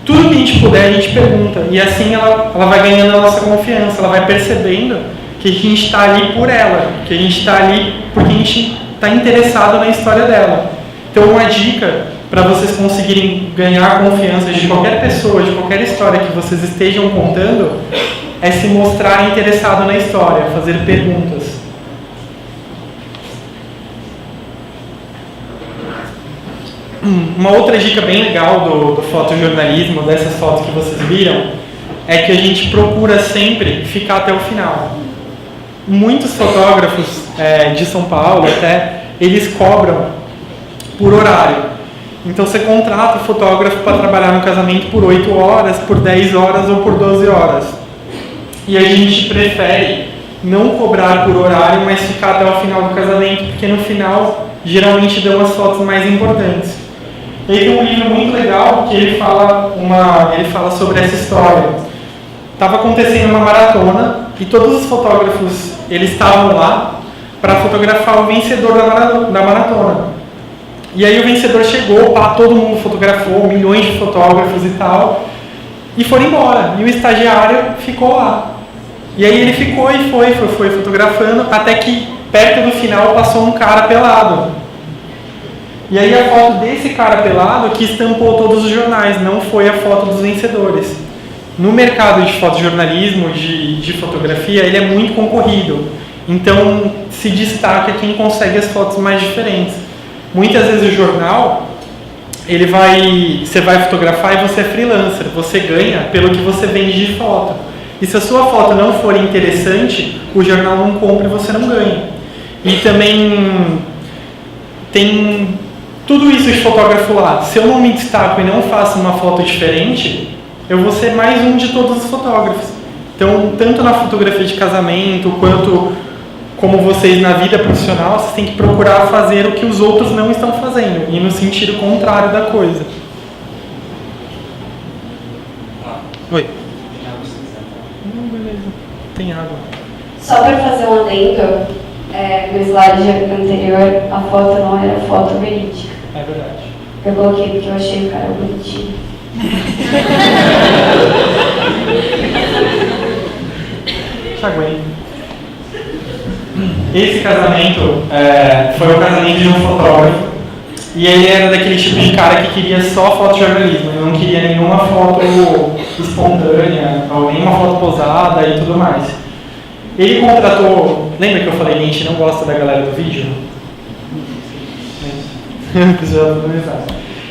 tudo que a gente puder a gente pergunta. E assim ela vai ganhando a nossa confiança, ela vai percebendo que a gente está ali por ela, que a gente está ali porque a gente está interessado na história dela. Então uma dica para vocês conseguirem ganhar a confiança de qualquer pessoa, de qualquer história que vocês estejam contando, é se mostrar interessado na história, fazer perguntas. Uma outra dica bem legal do fotojornalismo, dessas fotos que vocês viram, é que a gente procura sempre ficar até o final. Muitos fotógrafos de São Paulo até, eles cobram por horário. Então você contrata o fotógrafo para trabalhar no casamento por 8 horas, por 10 horas ou por 12 horas. E a gente prefere não cobrar por horário, mas ficar até o final do casamento, porque no final geralmente dão as fotos mais importantes. Ele tem um livro muito legal que ele fala sobre essa história. Estava acontecendo uma maratona e todos os fotógrafos eles estavam lá para fotografar o vencedor da maratona. E aí o vencedor chegou, todo mundo fotografou, milhões de fotógrafos e tal, e foram embora. E o estagiário ficou lá. E aí ele ficou e foi fotografando, até que perto do final passou um cara pelado. E aí a foto desse cara pelado que estampou todos os jornais, não foi a foto dos vencedores. No mercado de fotojornalismo, de fotografia, ele é muito concorrido. Então se destaca quem consegue as fotos mais diferentes. Muitas vezes o jornal, você vai fotografar e você é freelancer, você ganha pelo que você vende de foto. E se a sua foto não for interessante, o jornal não compra e você não ganha. E também tem tudo isso de fotógrafo lá. Se eu não me destaco e não faço uma foto diferente, eu vou ser mais um de todos os fotógrafos. Então, tanto na fotografia de casamento, quanto como vocês na vida profissional, vocês têm que procurar fazer o que os outros não estão fazendo, e no sentido contrário da coisa. Oi. Não, beleza. Tem água. Só para fazer um adendo, no slide anterior, a foto não era foto verídica. É verdade. Eu coloquei porque eu achei o cara bonitinho. Chaguei. Esse casamento foi o casamento de um fotógrafo, e ele era daquele tipo de cara que queria só fotojornalismo, ele não queria nenhuma foto espontânea, ou nenhuma foto posada e tudo mais. Ele contratou, lembra que eu falei que a gente não gosta da galera do vídeo?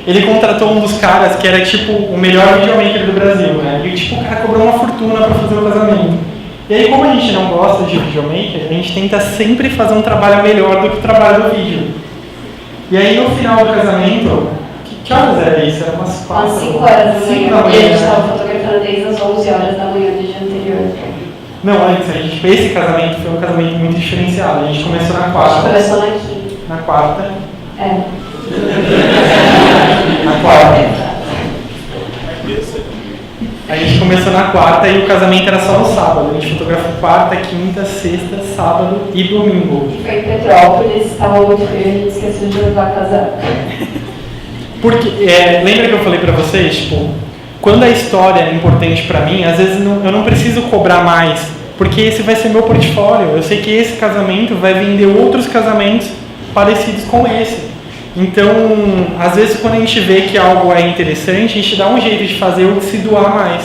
Ele contratou um dos caras que era tipo o melhor videomaker do Brasil, né? E tipo, o cara cobrou uma fortuna para fazer o casamento. E aí, como a gente não gosta de videomaker, a gente tenta sempre fazer um trabalho melhor do que o trabalho do vídeo. E aí, no final do casamento, que horas era isso? Era umas 4 Às 5 horas da manhã, da porque a gente manhã. estava fotografando desde as 11 horas da manhã do dia anterior. Não, antes, esse casamento foi um casamento muito diferenciado. A gente começou na A gente quarta. começou na quinta. Na quarta. Na quarta. A gente começou na quarta e o casamento era só no sábado. A gente fotografou quarta, quinta, sexta, sábado e domingo. E foi em Petrópolis, estava muito frio, a gente esqueceu de levar casaco. Porque, lembra que eu falei pra vocês, tipo, quando a história é importante pra mim, às vezes eu não preciso cobrar mais porque esse vai ser meu portfólio. Eu sei que esse casamento vai vender outros casamentos parecidos com esse. Então, às vezes, quando a gente vê que algo é interessante, a gente dá um jeito de fazer ou de se doar mais.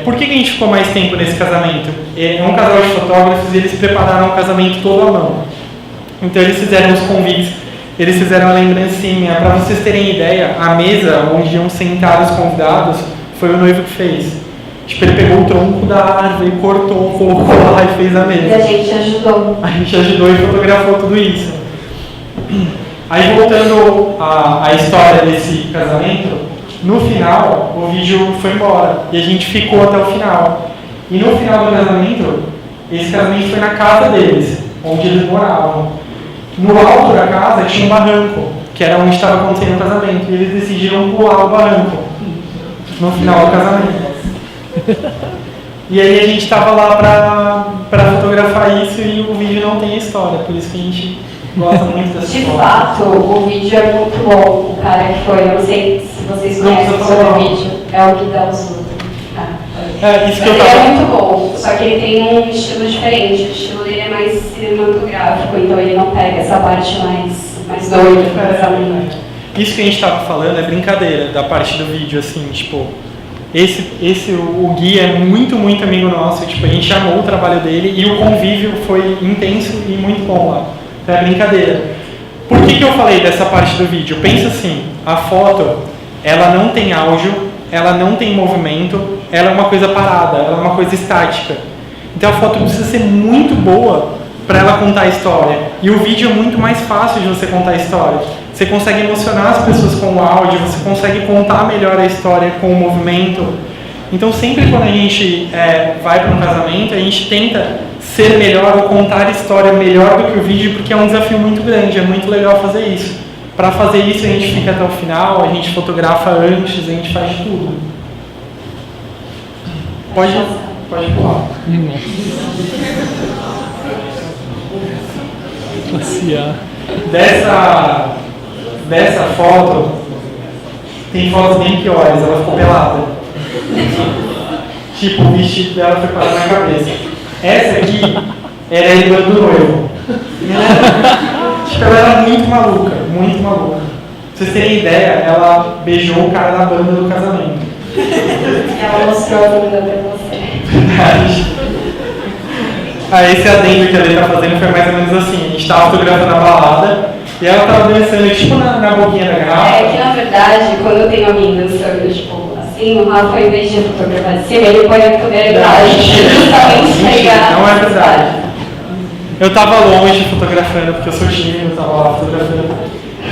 Por que a gente ficou mais tempo nesse casamento? É um casal de fotógrafos e eles prepararam o casamento todo à mão. Então, eles fizeram os convites, eles fizeram a lembrancinha. Para vocês terem ideia, a mesa onde iam sentar os convidados foi o noivo que fez. Tipo, ele pegou o tronco da árvore, cortou, colocou lá e fez a mesa. E a gente ajudou. A gente ajudou e fotografou tudo isso. Aí, voltando à história desse casamento, no final, o vídeo foi embora e a gente ficou até o final. E no final do casamento, esse casamento foi na casa deles, onde eles moravam. No alto da casa tinha um barranco, que era onde estava acontecendo o casamento, e eles decidiram pular o barranco no final do casamento. E aí a gente estava lá para fotografar isso e o vídeo não tem história, por isso que a gente gosta muito dessa De história. fato, o vídeo é muito bom. O cara que foi, eu não sei se vocês conhecem sobre o vídeo, é o Gui Dalzotto. Isso que eu Ele tava... é muito bom, só que ele tem um estilo diferente. O estilo dele é mais cinematográfico, então ele não pega essa parte mais doida do casamento. Isso que a gente estava falando é brincadeira da parte do vídeo, assim, tipo, o Gui é muito, muito amigo nosso, tipo, a gente amou o trabalho dele e o convívio foi intenso e muito bom lá. Então é brincadeira. Por que eu falei dessa parte do vídeo? Pensa assim, a foto, ela não tem áudio, ela não tem movimento, ela é uma coisa parada, ela é uma coisa estática. Então a foto precisa ser muito boa para ela contar a história. E o vídeo é muito mais fácil de você contar a história. Você consegue emocionar as pessoas com o áudio, você consegue contar melhor a história com o movimento. Então sempre quando a gente vai para um casamento, a gente tenta ser melhor ou contar a história melhor do que o vídeo, porque é um desafio muito grande, é muito legal fazer isso. Para fazer isso a gente fica até o final, a gente fotografa antes, a gente faz tudo. Pode pular. Passear. Dessa foto, tem fotos bem piores, ela ficou pelada. Tipo, o vestido dela foi parar na cabeça. Essa aqui era a irmã do noivo. Tipo, ela era muito maluca, muito maluca. Pra vocês terem ideia, ela beijou o cara na banda do casamento. Ela mostrou a bunda pra você. Verdade. Esse adendo que a Lê tá fazendo foi mais ou menos assim. A gente tava fotografando a balada e ela tava dançando tipo na boquinha da garrafa. É que na verdade, quando eu tenho alguém dançando, tipo, assim, o Rafa, ao invés de fotografar de cima, ele põe a câmera embaixo, justamente pegar. Não é verdade. Eu tava longe fotografando, porque eu sou tímido, eu tava lá fotografando.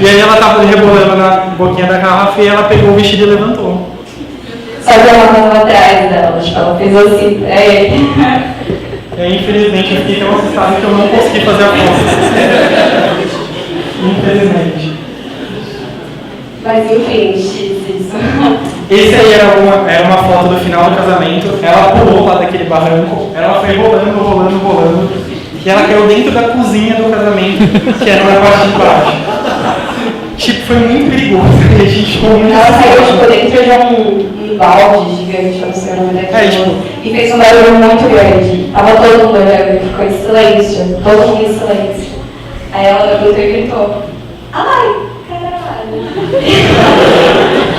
E aí ela tava rebolando na boquinha da garrafa e ela pegou o vestido e levantou. Só que ela tava atrás dela, tipo, ela fez assim pra ele. Infelizmente eu fiquei tão assustado que eu não consegui fazer a foto. Infelizmente. Mas enfim, isso. Esse aí era uma foto do final do casamento. Ela pulou lá daquele barranco, ela foi rolando, e ela caiu dentro da cozinha do casamento, que era na parte de baixo. Tipo, foi muito perigoso. E a gente ficou muito Ela saiu assustado. tipo, dentro de um balde gigante, eu não sei o nome daquilo. Tipo, e fez um barulho muito grande. Tava todo mundo olhando e ficou em silêncio, todo mundo em silêncio. Aí ela levantou e gritou: ai, caralho.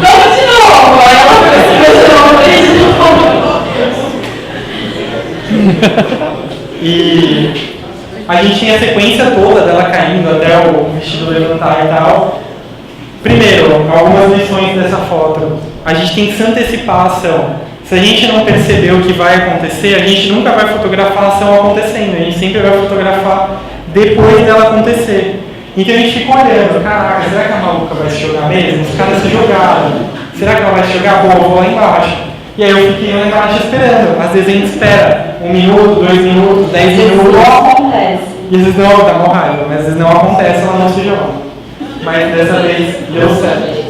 Vamos de novo! Aí ela foi assim, de novo. E a gente tinha a sequência toda dela caindo até o vestido levantar e tal. Primeiro, algumas lições dessa foto. A gente tem que se antecipar a ação. Se a gente não perceber o que vai acontecer, a gente nunca vai fotografar a ação acontecendo. A gente sempre vai fotografar depois dela acontecer. Então a gente fica olhando, caraca, será que a maluca vai se jogar mesmo? Os caras se jogaram. Será que ela vai se jogar? Bom, eu vou lá embaixo. E aí eu fiquei lá embaixo esperando. Às vezes a gente espera 1 minuto, 2 minutos, 10 minutos. Não acontece. E às vezes não, dá uma raiva, mas às vezes não acontece, ela não se joga. Mas dessa vez deu certo.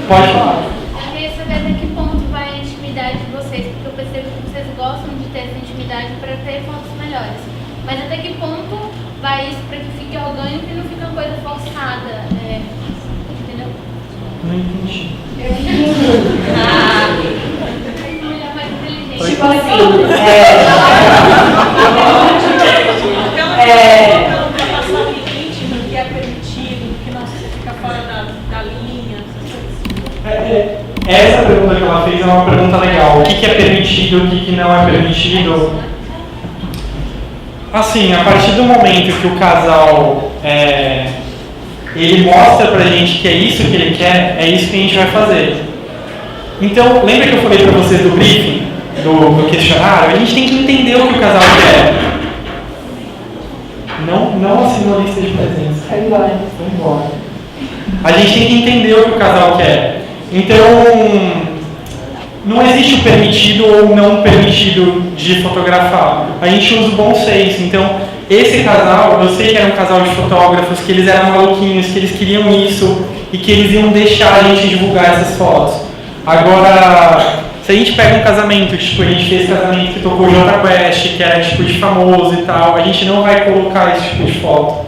Pode falar. Eu queria saber até que ponto vai a intimidade de vocês, porque eu percebo que vocês gostam de ter essa intimidade para ter fotos melhores. Mas até que ponto vai isso para que fique orgânico e não fique uma coisa forçada? Entendeu? Não entendi. Eu entendi. Mulher mais inteligente. Tipo assim, Para passar o limite do que é permitido, do que não se fica fora da linha, essas coisas. Essa pergunta que ela fez é uma pergunta legal. O que é permitido, o que não é permitido? Assim, a partir do momento que o casal ele mostra pra gente que é isso que ele quer, é isso que a gente vai fazer. Então, lembra que eu falei pra vocês do briefing, do questionário? A gente tem que entender o que o casal quer. Não assinou a lista de presentes. Foi embora. Foi embora. A gente tem que entender o que o casal quer. Então, não existe o permitido ou não permitido de fotografar. A gente usa o bom senso. Então, esse casal, eu sei que era um casal de fotógrafos, que eles eram maluquinhos, que eles queriam isso e que eles iam deixar a gente divulgar essas fotos. Agora, se a gente pega um casamento, tipo, a gente fez casamento que tocou Jota Quest, que era tipo de famoso e tal, a gente não vai colocar esse tipo de foto.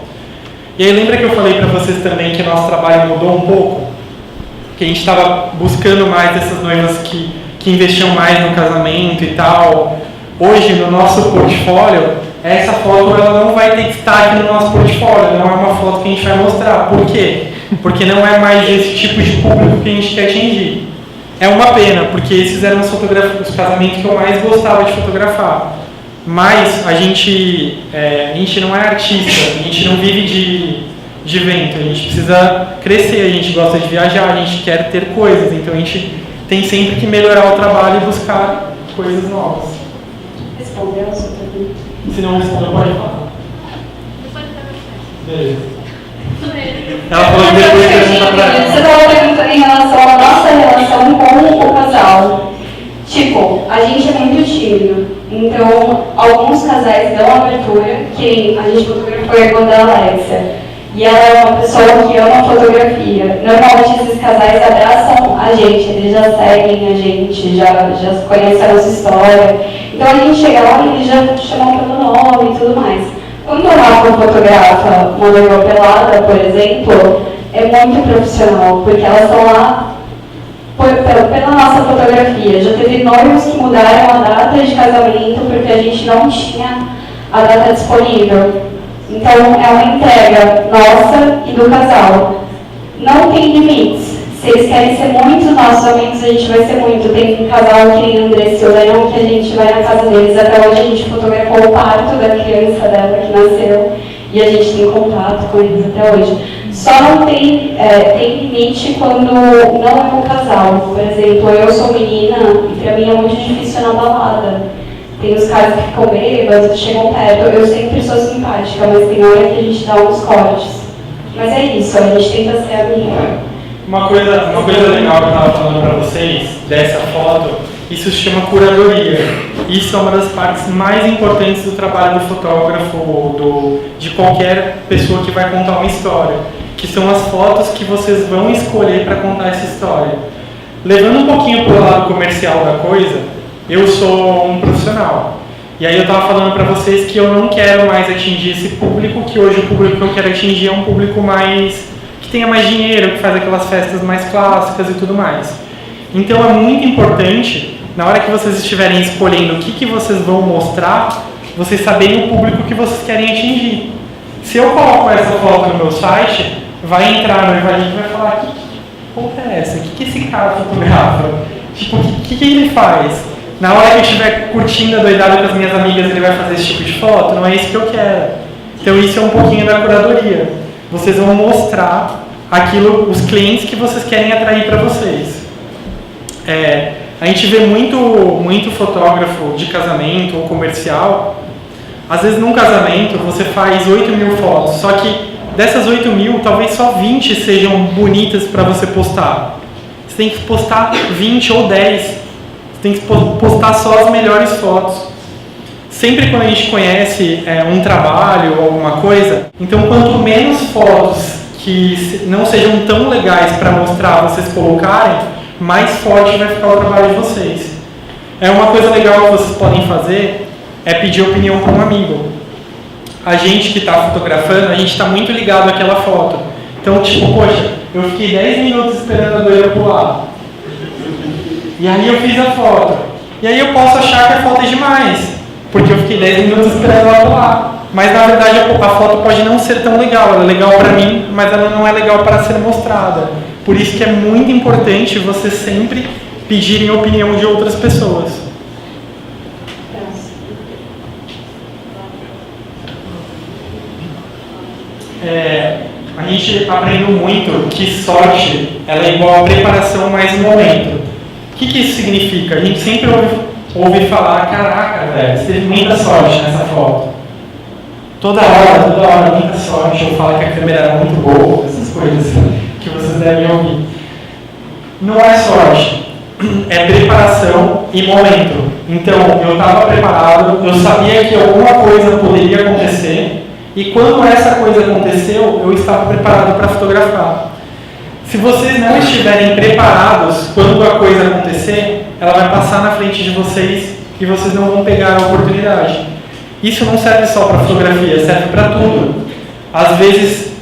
E aí lembra que eu falei pra vocês também que nosso trabalho mudou um pouco? Que a gente estava buscando mais essas noivas que investiam mais no casamento e tal. Hoje, no nosso portfólio, essa foto ela não vai ter destaque no nosso portfólio, não é uma foto que a gente vai mostrar. Por quê? Porque não é mais esse tipo de público que a gente quer atingir. É uma pena, porque esses eram os casamentos que eu mais gostava de fotografar. Mas a gente não é artista, a gente não vive de evento, a gente precisa crescer, a gente gosta de viajar, a gente quer ter coisas, então a gente tem sempre que melhorar o trabalho e buscar coisas novas. Respondeu a sua pergunta? Se não respondeu, pode falar. Depois da Beleza. festa. Ela falou que depois pergunta pra ela. Você estava perguntando em relação à nossa relação com o casal. Tipo, a gente é muito tímido, então alguns casais dão abertura, que a gente fotografou a irmã da Alexia. E ela é uma pessoa que ama fotografia. Normalmente esses casais abraçam a gente, eles já seguem a gente, já conhecem a nossa história. Então a gente chega lá e eles já chamam pelo nome e tudo mais. Quando a Rafa fotografa uma noiva pelada, por exemplo, é muito profissional, porque elas estão lá pela nossa fotografia. Já teve noivos que mudaram a data de casamento porque a gente não tinha a data disponível. Então, é uma entrega nossa e do casal. Não tem limites. Se eles querem ser muito nossos amigos, a gente vai ser muito. Tem um casal que nem Andressa e o Leão, que a gente vai na casa deles. Até hoje a gente fotografou o parto da criança dela que nasceu. E a gente tem contato com eles até hoje. Só não tem limite quando não é um casal. Por exemplo, eu sou menina e pra mim é muito difícil na balada. Tem os caras que ficam bêbados, chegam perto. Eu sempre sou simpática, mas tem hora que a gente dá uns cortes. Mas é isso, a gente tenta ser amiga. Uma coisa legal que eu estava falando para vocês, dessa foto, isso se chama curadoria. Isso é uma das partes mais importantes do trabalho do fotógrafo ou de qualquer pessoa que vai contar uma história, que são as fotos que vocês vão escolher para contar essa história. Levando um pouquinho para o lado comercial da coisa, eu sou um profissional. E aí eu estava falando para vocês que eu não quero mais atingir esse público, que hoje o público que eu quero atingir é um público que tenha mais dinheiro, que faz aquelas festas mais clássicas e tudo mais. Então é muito importante, na hora que vocês estiverem escolhendo o que vocês vão mostrar, vocês saberem o público que vocês querem atingir. Se eu coloco essa foto no meu site, vai entrar no Evalinho e vai falar: que porra é essa? O que esse cara fotografa? Tipo, o que ele faz? Na hora que eu estiver curtindo a doidada com as minhas amigas, ele vai fazer esse tipo de foto? Não é isso que eu quero. Então isso é um pouquinho da curadoria. Vocês vão mostrar os clientes que vocês querem atrair para vocês. A gente vê muito fotógrafo de casamento ou comercial. Às vezes num casamento você faz 8.000 fotos, só que dessas 8.000, talvez só 20 sejam bonitas para você postar. Você tem que postar 20 ou 10. Tem que postar só as melhores fotos. Sempre quando a gente conhece um trabalho ou alguma coisa, então quanto menos fotos que não sejam tão legais para mostrar vocês colocarem, mais forte vai ficar o trabalho de vocês. Uma coisa legal que vocês podem fazer é pedir opinião para um amigo. A gente que está fotografando, a gente está muito ligado àquela foto. Então, tipo, poxa, eu fiquei 10 minutos esperando a doida pular. E aí eu fiz a foto. E aí eu posso achar que a foto é demais, porque eu fiquei 10 minutos esperando ela pular. Mas na verdade a foto pode não ser tão legal, ela é legal para mim, mas ela não é legal para ser mostrada. Por isso que é muito importante você sempre pedirem a opinião de outras pessoas. A gente aprendeu muito que sorte ela é igual a preparação mais momento. O que isso significa? A gente sempre ouve falar, caraca, velho, você teve muita sorte nessa foto. Toda hora, muita sorte, ou fala que a câmera era muito boa, essas coisas que vocês devem ouvir. Não é sorte, é preparação e momento. Então, eu estava preparado, eu sabia que alguma coisa poderia acontecer, e quando essa coisa aconteceu, eu estava preparado para fotografar. Se vocês não estiverem preparados, quando a coisa acontecer, ela vai passar na frente de vocês e vocês não vão pegar a oportunidade. Isso não serve só para fotografia, serve para tudo. Às vezes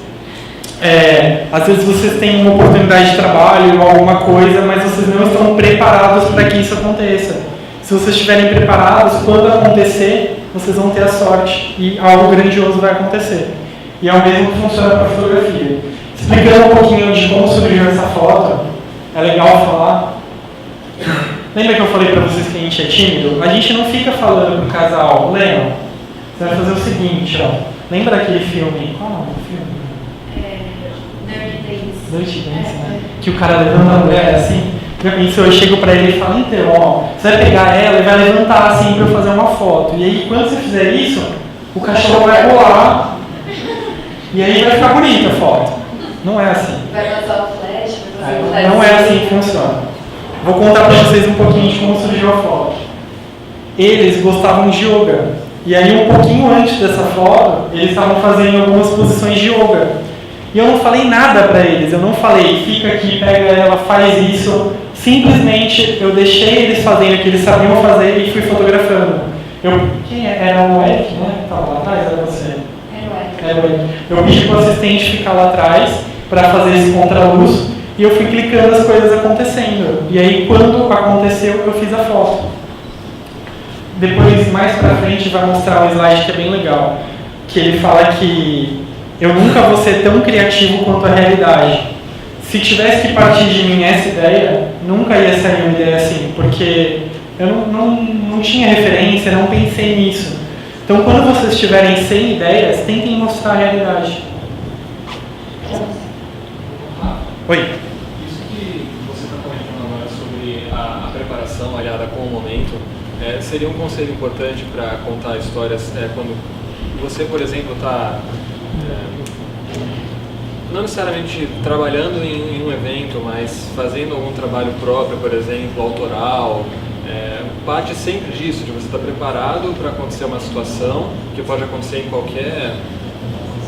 vocês têm uma oportunidade de trabalho ou alguma coisa, mas vocês não estão preparados para que isso aconteça. Se vocês estiverem preparados, quando acontecer, vocês vão ter a sorte e algo grandioso vai acontecer. E é o mesmo que funciona para a fotografia. Explicando um pouquinho de como surgiu essa foto, é legal falar. Lembra que eu falei para vocês que a gente é tímido? A gente não fica falando com o casal, Leon, você vai fazer o seguinte, ó. Lembra daquele filme? Qual é o nome do filme? Dirty Dancing, né? Que o cara levanta a mulher assim. Já pensou, eu chego pra ele e falo, então, ó, você vai pegar ela e vai levantar assim pra eu fazer uma foto. E aí, quando você fizer isso, o cachorro vai rolar e aí vai ficar bonita a foto. Não é assim. Vai lançar o flash, vai fazer Não é assim que funciona. Vou contar pra vocês um pouquinho de como surgiu a foto. Eles gostavam de yoga. E aí, um pouquinho antes dessa foto, eles estavam fazendo algumas posições de yoga. E eu não falei nada pra eles. Eu não falei, fica aqui, pega ela, faz isso. Simplesmente, eu deixei eles fazendo o que eles sabiam fazer e fui fotografando. Quem era o Eric, né? Que estava lá atrás? Era você? Era o Eric. Eu pedi pro assistente ficar lá atrás para fazer esse contraluz e eu fui clicando as coisas acontecendo. E aí, quando aconteceu, eu fiz a foto. Depois, mais pra frente, vai mostrar um slide que é bem legal. Que ele fala que eu nunca vou ser tão criativo quanto a realidade. Se tivesse que partir de mim essa ideia, nunca ia sair uma ideia assim, porque eu não tinha referência, não pensei nisso. Então, quando vocês estiverem sem ideias, tentem mostrar a realidade. Oi? Isso que você está comentando agora sobre a preparação aliada com o momento, seria um conselho importante para contar histórias quando você, por exemplo, está não necessariamente trabalhando em um evento, mas fazendo algum trabalho próprio, por exemplo, autoral. Parte sempre disso, de você estar preparado para acontecer uma situação que pode acontecer em qualquer...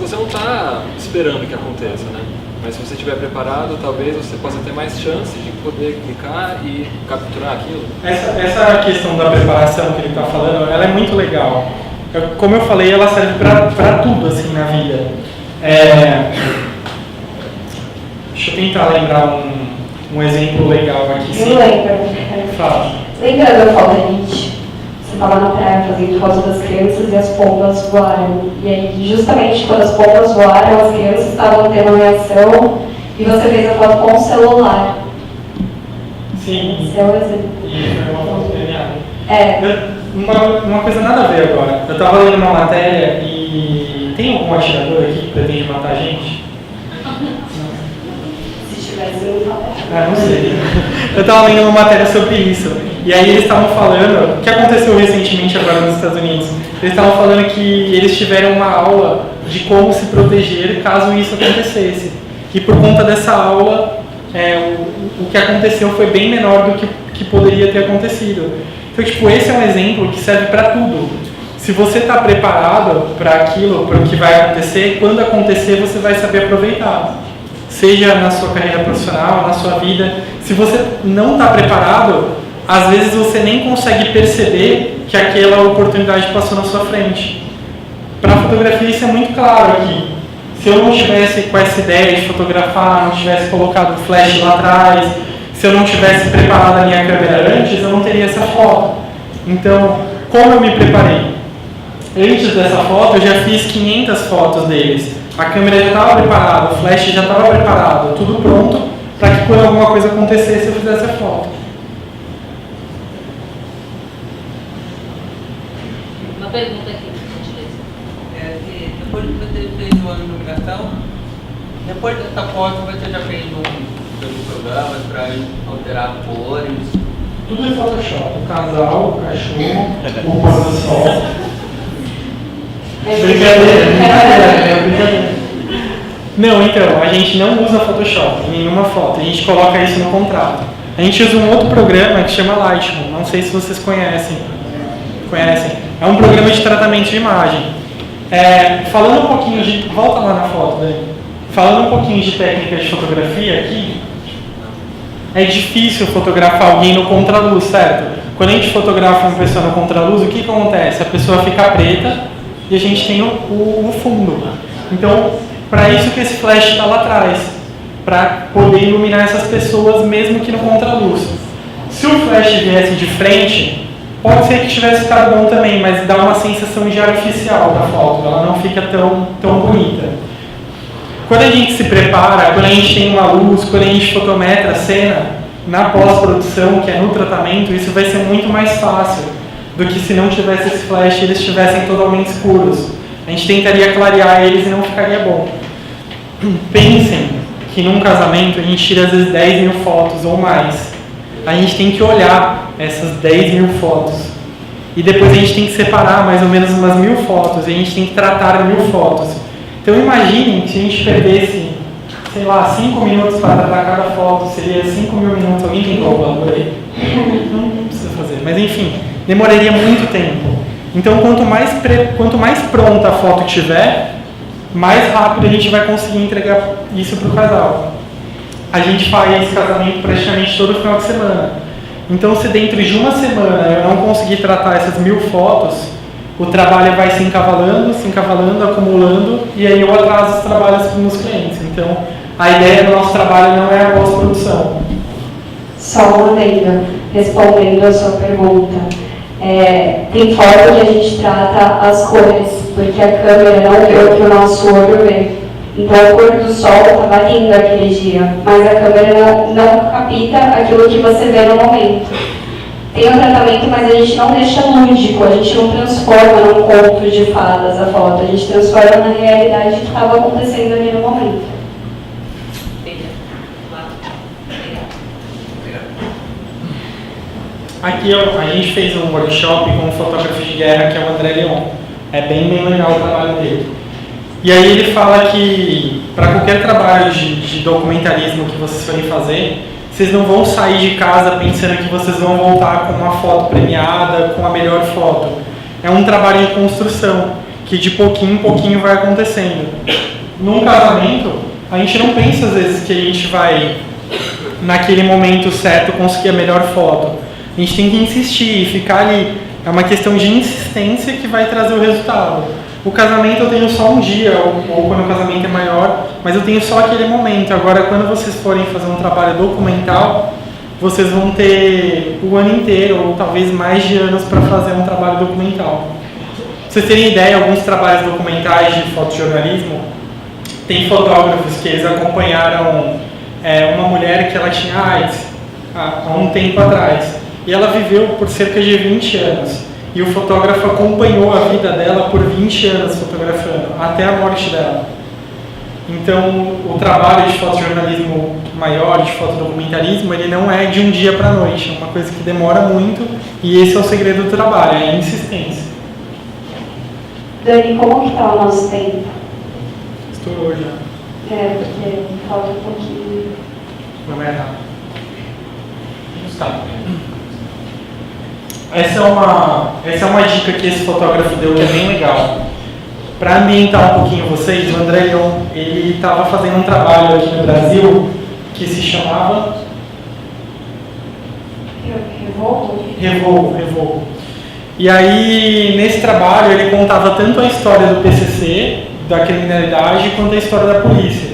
Você não está esperando que aconteça, né? Mas se você estiver preparado, talvez você possa ter mais chance de poder clicar e capturar aquilo. Essa questão da preparação que ele está falando, ela é muito legal. Como eu falei, ela serve para tudo assim na vida. Deixa eu tentar lembrar um exemplo legal aqui. Eu lembro. Fala. Lembra da foto da Nietzsche? Você estava na praia fazendo foto das crianças e as pombas voaram. E aí, justamente quando as pombas voaram, as crianças estavam tendo uma reação e você fez a foto com o celular. Sim. Esse é o exemplo. E foi uma foto premiada. Uma coisa nada a ver agora. Eu estava lendo uma matéria e tem algum atirador aqui que pretende matar a gente? Se tivesse, eu falaria. Não sei. Eu estava lendo uma matéria sobre isso. E aí eles estavam falando, o que aconteceu recentemente agora nos Estados Unidos, eles estavam falando que eles tiveram uma aula de como se proteger caso isso acontecesse. E por conta dessa aula, o que aconteceu foi bem menor do que poderia ter acontecido. Então, esse é um exemplo que serve para tudo. Se você está preparado para aquilo, para o que vai acontecer, quando acontecer você vai saber aproveitar. Seja na sua carreira profissional, na sua vida. Se você não está preparado, às vezes você nem consegue perceber que aquela oportunidade passou na sua frente. Para a fotografia isso é muito claro aqui. Se eu não tivesse com essa ideia de fotografar, não tivesse colocado o flash lá atrás, se eu não tivesse preparado a minha câmera antes, eu não teria essa foto. Então, como eu me preparei? Antes dessa foto, eu já fiz 500 fotos deles. A câmera já estava preparada, o flash já estava preparado, tudo pronto para que quando alguma coisa acontecesse eu fizesse a foto. Uma pergunta aqui, por gentileza. Depois de você fez uma iluminação, depois dessa foto você já fez pelos programas para alterar cores? Tudo é Photoshop. O casal, o cachorro, o pôr do sol. Brincadeira. Não, então, a gente não usa Photoshop em nenhuma foto. A gente coloca isso no contrato. A gente usa um outro programa que chama Lightroom. Não sei se vocês conhecem. É um programa de tratamento de imagem. Falando um pouquinho de... Volta lá na foto, Dani. Falando um pouquinho de técnica de fotografia aqui, é difícil fotografar alguém no contraluz, certo? Quando a gente fotografa uma pessoa no contraluz, o que acontece? A pessoa fica preta e a gente tem o fundo. Então, para isso que esse flash está lá atrás, para poder iluminar essas pessoas mesmo que no contraluz. Se o flash viesse de frente, pode ser que tivesse ficado bom também, mas dá uma sensação de artificial da foto, ela não fica tão bonita. Quando a gente se prepara, quando a gente tem uma luz, quando a gente fotometra a cena, na pós-produção, que é no tratamento, isso vai ser muito mais fácil do que se não tivesse esse flash e eles estivessem totalmente escuros. A gente tentaria clarear eles e não ficaria bom. Pensem que num casamento a gente tira às vezes 10 mil fotos ou mais. A gente tem que olhar essas 10 mil fotos. E depois a gente tem que separar mais ou menos umas 1000 fotos. E a gente tem que tratar 1000 fotos. Então imaginem se a gente perdesse, sei lá, 5 minutos para tratar cada foto, seria 5 mil minutos. Alguém tem calculador aí? Não precisa fazer, mas enfim, demoraria muito tempo. Então quanto mais pronta a foto tiver, mais rápido a gente vai conseguir entregar isso para o casal. A gente faz casamento praticamente todo final de semana. Então se dentro de uma semana eu não conseguir tratar essas 1000 fotos, o trabalho vai se encavalando, acumulando, e aí eu atraso os trabalhos para os meus clientes. Então, a ideia do nosso trabalho não é a pós-produção. Só uma adenda, respondendo a sua pergunta. Tem foto que a gente trata as cores, porque a câmera não vê o que o nosso olho vê. Então, a cor do sol está batendo aquele dia, mas a câmera não capta aquilo que você vê no momento. Tem um tratamento, mas a gente não deixa lúdico, a gente não transforma num conto de fadas a foto, a gente transforma na realidade que estava acontecendo ali no momento. Aqui a gente fez um workshop com um fotógrafo de guerra que é o André Leon. É bem legal o trabalho dele. E aí ele fala que para qualquer trabalho de documentarismo que vocês forem fazer, vocês não vão sair de casa pensando que vocês vão voltar com uma foto premiada, com a melhor foto. É um trabalho de construção, que de pouquinho em pouquinho vai acontecendo. Num casamento, a gente não pensa às vezes que a gente vai, naquele momento certo, conseguir a melhor foto. A gente tem que insistir e ficar ali. É uma questão de insistência que vai trazer o resultado. O casamento eu tenho só um dia, ou quando o casamento é maior, mas eu tenho só aquele momento. Agora, quando vocês forem fazer um trabalho documental, vocês vão ter o ano inteiro, ou talvez mais de anos, para fazer um trabalho documental. Pra vocês terem ideia, alguns trabalhos documentais de fotojornalismo, tem fotógrafos que eles acompanharam uma mulher que ela tinha AIDS há um tempo atrás. E ela viveu por cerca de 20 anos. E o fotógrafo acompanhou a vida dela por 20 anos fotografando, até a morte dela. Então, o trabalho de fotojornalismo maior, de fotodocumentarismo, ele não é de um dia para a noite. É uma coisa que demora muito e esse é o segredo do trabalho, é a insistência. Dani, como que está o nosso tempo? Estourou já. Porque falta um pouquinho. Não é errado. Tá. Essa é uma dica que esse fotógrafo deu que é bem legal. Para ambientar um pouquinho vocês, o André Leon, ele estava fazendo um trabalho aqui no Brasil que se chamava Revolvo. E aí, nesse trabalho, ele contava tanto a história do PCC, da criminalidade, quanto a história da polícia.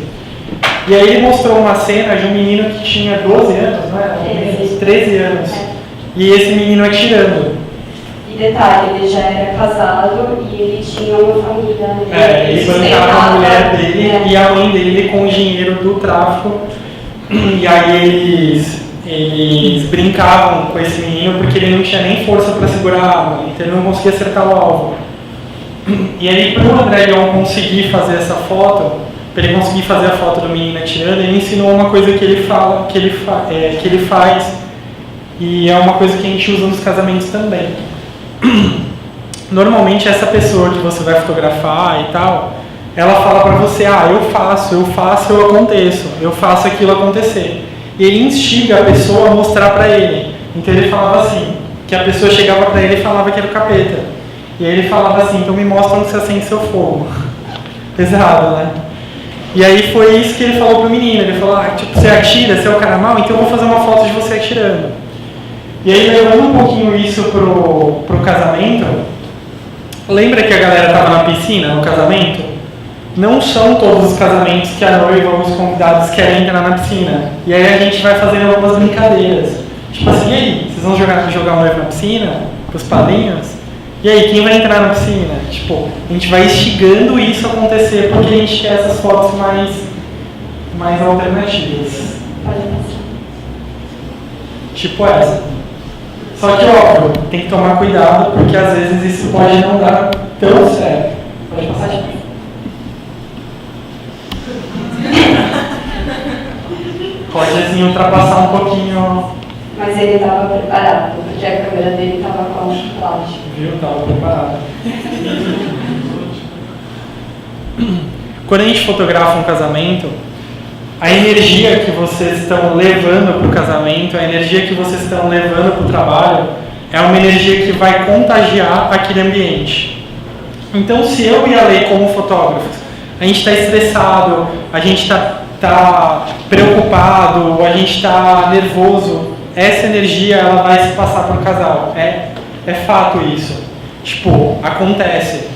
E aí ele mostrou uma cena de um menino que tinha 12 anos, né? 13 anos. E esse menino atirando. detalhe, ele já era casado e ele tinha uma família. Ele bancava a mulher dele e a mãe dele com o dinheiro do tráfico. E aí eles brincavam com esse menino porque ele não tinha nem força para segurar a arma, então ele não conseguia acertar o alvo. E aí, para o André Leon conseguir fazer essa foto, para ele conseguir fazer a foto do menino atirando, ele ensinou uma coisa que ele fala, que ele faz, e é uma coisa que a gente usa nos casamentos também. Normalmente essa pessoa que você vai fotografar e tal, ela fala para você, eu faço, eu aconteço, eu faço aquilo acontecer. E ele instiga a pessoa a mostrar para ele. Então ele falava assim, que a pessoa chegava para ele e falava que era o capeta. E aí ele falava assim, então me mostra onde você acende seu fogo. Pesado, né? E aí foi isso que ele falou pro menino. Ele falou, tipo, você atira, você é o cara mau, então eu vou fazer uma foto de você atirando. E aí, levando um pouquinho isso pro casamento, lembra que a galera estava na piscina no casamento? Não são todos os casamentos que a noiva ou os convidados querem entrar na piscina. E aí a gente vai fazendo algumas brincadeiras. Tipo assim, e aí, vocês vão jogar o noivo na piscina? Pros padrinhos? E aí, quem vai entrar na piscina? Tipo, a gente vai instigando isso a acontecer porque a gente quer essas fotos mais alternativas. Tipo essa. Só que, óbvio, tem que tomar cuidado, porque às vezes isso pode não dar tão certo. Pode passar de novo. Pode, assim, ultrapassar um pouquinho. Mas ele estava preparado, porque a câmera dele estava com flash. Viu? Estava preparado. Quando a gente fotografa um casamento, a energia que vocês estão levando para o casamento, a energia que vocês estão levando para o trabalho, é uma energia que vai contagiar aquele ambiente. Então, se eu e a Lei, como fotógrafos, a gente está estressado, a gente está preocupado, a gente está nervoso, essa energia ela vai se passar para o casal. É fato isso. Tipo, acontece.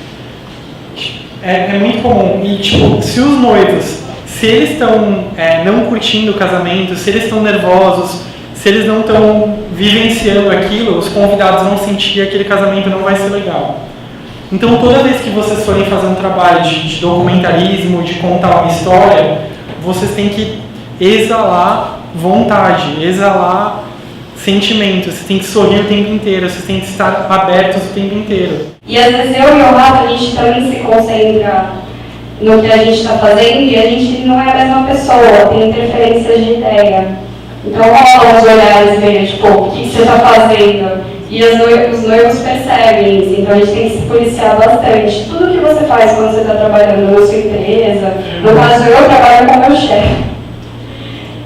É muito comum. E, tipo, se os noivos, se eles estão não curtindo o casamento, se eles estão nervosos, se eles não estão vivenciando aquilo, os convidados vão sentir que aquele casamento não vai ser legal. Então, toda vez que vocês forem fazer um trabalho de documentarismo, de contar uma história, vocês têm que exalar vontade, exalar sentimento, vocês têm que sorrir o tempo inteiro, vocês têm que estar abertos o tempo inteiro. E às vezes eu e o Rafa, a gente também se concentra no que a gente está fazendo e a gente não é a mesma pessoa, tem interferências de ideia. Então rolam os olhares meio, tipo, o que você está fazendo? E os noivos percebem isso, então a gente tem que se policiar bastante. Tudo que você faz quando você está trabalhando na sua empresa, no caso eu trabalho com o meu chefe.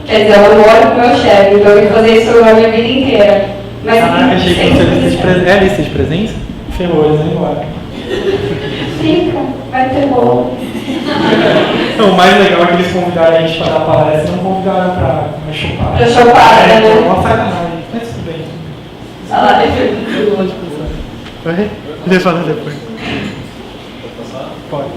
Quer dizer, eu moro com o meu chefe, então eu tenho que fazer isso na minha vida inteira. Mas achei que você lista de presença. É lista de presença? Ferrou, eles vão embora. Fica, vai ter bolo. Não, o mais legal é que eles convidaram a gente para dar palestra, não convidaram para chupar. Para chupar, né? É uma sacanagem, mas tudo bem. Ah, Oi? Ele fala depois. Pode passar? Pode.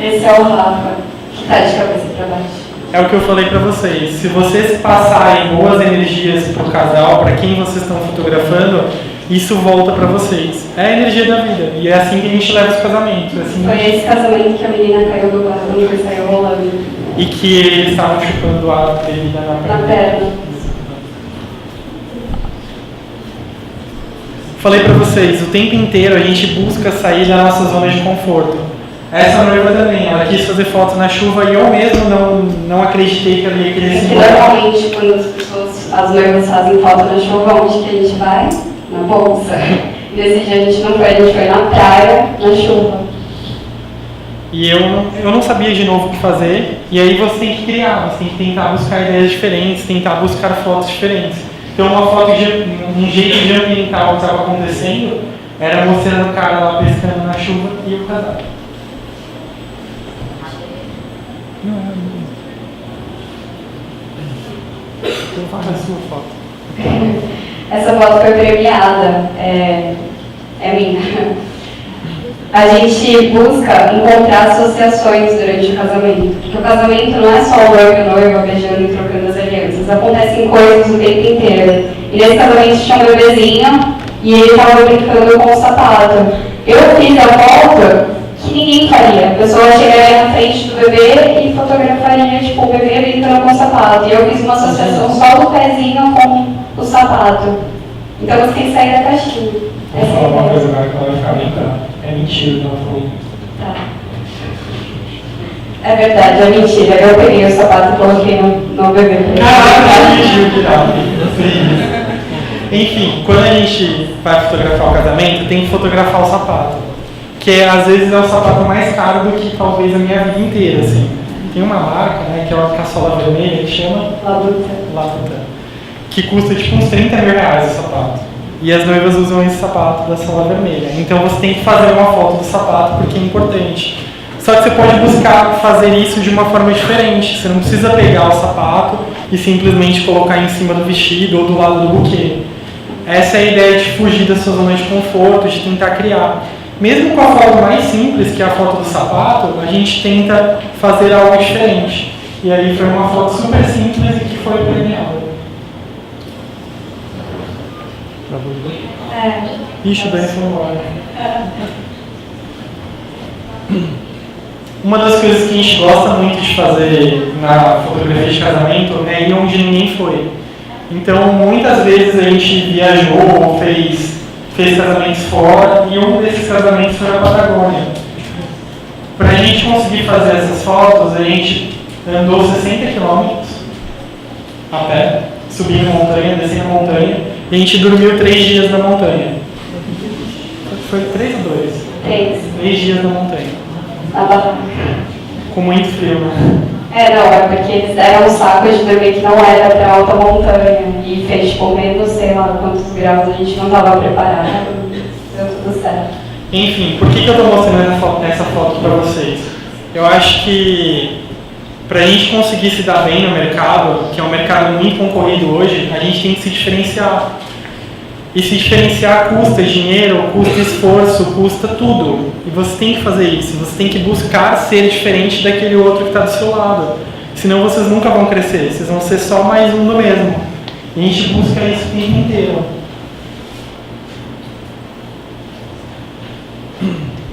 Esse é o Rafa, que está de cabeça para baixo. É o que eu falei para vocês. Se vocês passarem boas energias para o casal, para quem vocês estão fotografando, isso volta para vocês. É a energia da vida. E é assim que a gente leva os casamentos. É assim Foi esse casamento que a menina caiu do barranco e saiu rolando. E que eles estavam chupando a bebida na perna. Falei pra vocês, o tempo inteiro a gente busca sair da nossa zona de conforto. Essa noiva também, ela quis fazer fotos na chuva e eu mesmo não acreditei que ela ia querer se molhar. Normalmente, quando as noivas fazem foto na chuva, onde que a gente vai? Na bolsa. Nesse dia a gente não foi, a gente foi na praia, na chuva. E eu não sabia de novo o que fazer, e aí você tem que criar, você tem que tentar buscar ideias diferentes, tentar buscar fotos diferentes. Então uma foto um jeito de ambientar o que estava acontecendo era mostrando o cara lá pescando na chuva e o casal. Então faz a sua foto. Essa foto foi premiada, é minha. A gente busca encontrar associações durante o casamento, porque o casamento não é só o noivo e a noiva beijando e trocando as alianças. Acontecem coisas o tempo inteiro. E nesse casamento tinha um bebezinho e ele estava brincando com o sapato. Eu fiz a foto que ninguém faria. A pessoa chegaria na frente do bebê e fotografaria tipo, o bebê brincando com o sapato. E eu fiz uma associação só do pezinho com o sapato. Então você tem que sair da caixinha. Vou falar uma coisa agora que ela vai ficar bem brava. É mentira que ela falou. Tá. É verdade, é mentira. Eu peguei o sapato e coloquei no bebê. Enfim, quando a gente vai fotografar o casamento, tem que fotografar o sapato. Que às vezes é o sapato mais caro do que talvez a minha vida inteira, assim. Tem uma marca, né, que é uma caçola vermelha, que chama Labuta, que custa tipo uns 30 mil reais o sapato. E as noivas usam esse sapato da sola vermelha. Então você tem que fazer uma foto do sapato porque é importante. Só que você pode buscar fazer isso de uma forma diferente. Você não precisa pegar o sapato e simplesmente colocar em cima do vestido ou do lado do buquê. Essa é a ideia de fugir da sua zona de conforto, de tentar criar. Mesmo com a foto mais simples, que é a foto do sapato, a gente tenta fazer algo diferente. E aí foi uma foto super simples e que foi premiada. Ixi, daí foi embora. Uma das coisas que a gente gosta muito de fazer na fotografia de casamento é ir onde ninguém foi. Então, muitas vezes a gente viajou ou fez casamentos fora e um desses casamentos foi na Patagônia. Para a gente conseguir fazer essas fotos, a gente andou 60 quilômetros a pé, subindo montanha, descendo montanha, e a gente dormiu 3 dias na montanha. Foi 3 ou 2? 3 dias na montanha. Com muito frio, né? Não, é porque eles deram um saco de dormir que não era para alta montanha e fez tipo menos, sei lá quantos graus, a gente não estava preparado, deu tudo certo. Enfim, por que eu estou mostrando essa foto para vocês? Eu acho que para a gente conseguir se dar bem no mercado, que é um mercado muito concorrido hoje, a gente tem que se diferenciar. E se diferenciar custa dinheiro, custa esforço, custa tudo. E você tem que fazer isso. Você tem que buscar ser diferente daquele outro que está do seu lado. Senão vocês nunca vão crescer. Vocês vão ser só mais um do mesmo. E a gente busca isso o tempo inteiro.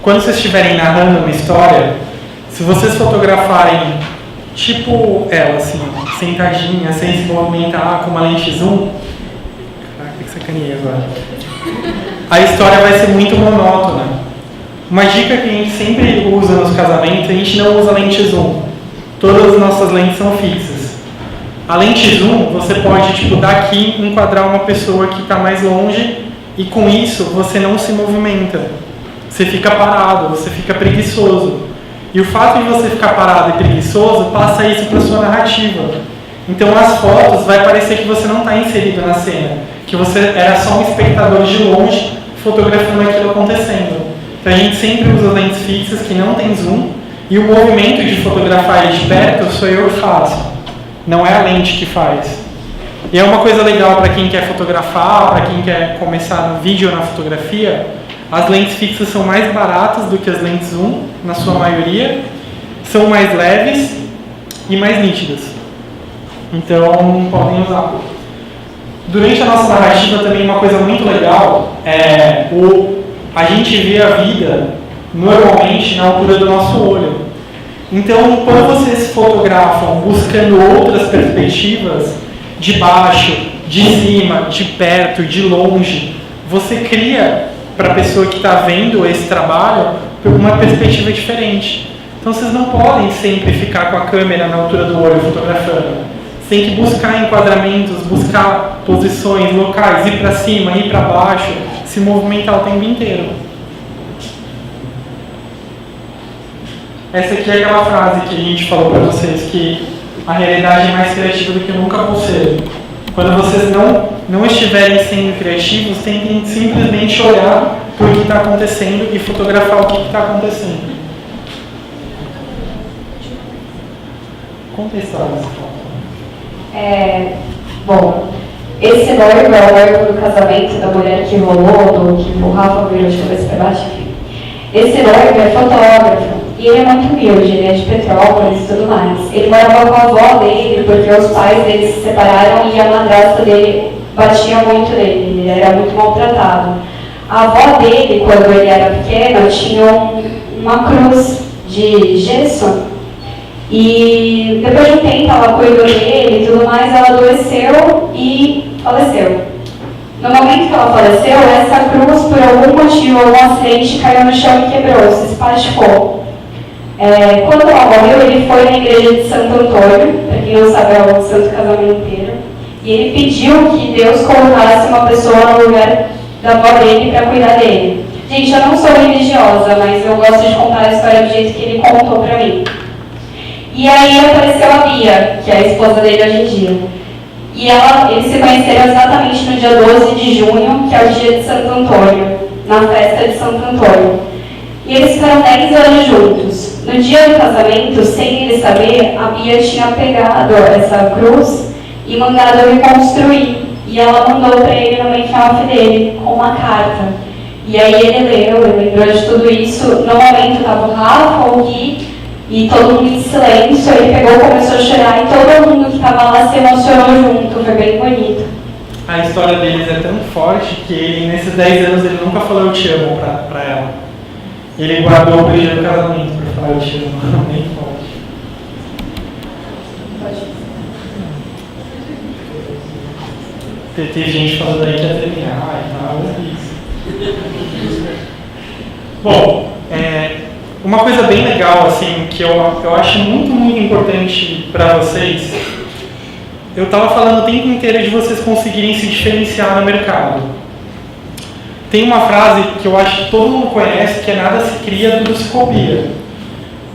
Quando vocês estiverem narrando uma história, se vocês fotografarem tipo ela, assim, sentadinha, sem se movimentar, com uma lente zoom, sacaneia agora. A história vai ser muito monótona. Uma dica que a gente sempre usa nos casamentos, a gente não usa lente zoom. Todas as nossas lentes são fixas. A lente zoom, você pode, daqui enquadrar uma pessoa que está mais longe e com isso você não se movimenta. Você fica parado, você fica preguiçoso. E o fato de você ficar parado e preguiçoso passa isso para a sua narrativa. Então as fotos vai parecer que você não está inserido na cena. Que você era só um espectador de longe fotografando aquilo acontecendo. Então a gente sempre usa lentes fixas que não tem zoom e o movimento de fotografar ele de perto sou eu que faço, não é a lente que faz. E é uma coisa legal para quem quer fotografar, para quem quer começar no vídeo ou na fotografia, as lentes fixas são mais baratas do que as lentes zoom, na sua maioria, são mais leves e mais nítidas. Então podem usar. Durante a nossa narrativa também uma coisa muito legal é a gente vê a vida normalmente na altura do nosso olho. Então, quando vocês fotografam buscando outras perspectivas, de baixo, de cima, de perto, de longe, você cria para a pessoa que está vendo esse trabalho uma perspectiva diferente. Então, vocês não podem sempre ficar com a câmera na altura do olho fotografando. Tem que buscar enquadramentos, buscar posições, locais, ir para cima, ir para baixo, se movimentar o tempo inteiro. Essa aqui é aquela frase que a gente falou para vocês, que a realidade é mais criativa do que nunca vou ser. Quando vocês não estiverem sendo criativos, tentem simplesmente olhar para o que está acontecendo e fotografar o que está acontecendo. Conta a história dessa foto. Bom, esse noivo é o noivo do casamento da mulher que rolou, que o Rafa virou de cabeça para baixo, enfim. Esse noivo é fotógrafo e ele é muito humilde, ele é de Petrópolis e tudo mais. Ele morava com a avó dele dele, porque os pais dele se separaram e a madrasta dele batia muito nele, ele era muito maltratado. A avó dele, quando ele era pequeno, tinha uma cruz de gesso e depois de um tempo ela cuidou dele e tudo mais, ela adoeceu e faleceu. No momento que ela faleceu, essa cruz, por algum motivo, algum acidente, caiu no chão e quebrou, se espatifou. Quando ela morreu, ele foi na igreja de Santo Antônio, para quem não sabe, é o Santo Casamenteiro, e ele pediu que Deus colocasse uma pessoa no lugar da avó dele para cuidar dele. Gente, eu não sou religiosa, mas eu gosto de contar a história do jeito que ele contou para mim. E aí apareceu a Bia, que é a esposa dele hoje em dia. E eles se conheceram exatamente no dia 12 de junho, que é o dia de Santo Antônio, na festa de Santo Antônio. E eles ficaram 10 anos juntos. No dia do casamento, sem ele saber, a Bia tinha pegado essa cruz e mandado reconstruir. E ela mandou para ele no make-off dele, com uma carta. E aí ele leu, ele lembrou de tudo isso. No momento estava o Rafa, o Gui, e todo mundo em silêncio. Ele pegou, começou a chorar e todo mundo que estava lá se emocionou junto. Foi bem bonito. A história deles é tão forte que ele, nesses 10 anos ele nunca falou eu te amo pra ela. Ele guardou o beijo do casamento para falar eu te amo. Bem forte. Teve gente falando aí que ia terminar e tal, isso. Bom, uma coisa bem legal, assim, que eu acho muito, muito importante para vocês, eu estava falando o tempo inteiro de vocês conseguirem se diferenciar no mercado. Tem uma frase que eu acho que todo mundo conhece, que é nada se cria, tudo se copia.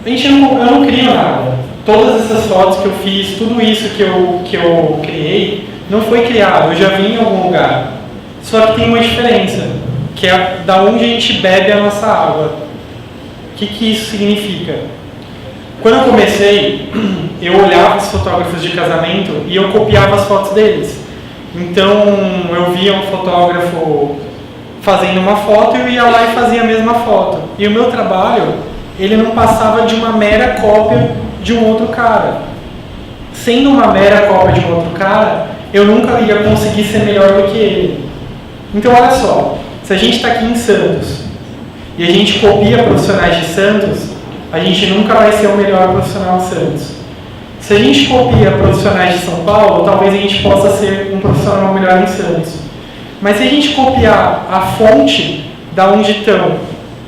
Eu não crio nada. Todas essas fotos que eu fiz, tudo isso que eu criei, não foi criado, eu já vi em algum lugar. Só que tem uma diferença, que é da onde a gente bebe a nossa água. O que isso significa? Quando eu comecei, eu olhava os fotógrafos de casamento e eu copiava as fotos deles. Então, eu via um fotógrafo fazendo uma foto e eu ia lá e fazia a mesma foto. E o meu trabalho, ele não passava de uma mera cópia de um outro cara. Sendo uma mera cópia de um outro cara, eu nunca ia conseguir ser melhor do que ele. Então, olha só, se a gente está aqui em Santos e a gente copia profissionais de Santos, a gente nunca vai ser o melhor profissional de Santos. Se a gente copia profissionais de São Paulo, talvez a gente possa ser um profissional melhor em Santos. Mas se a gente copiar a fonte da onde estão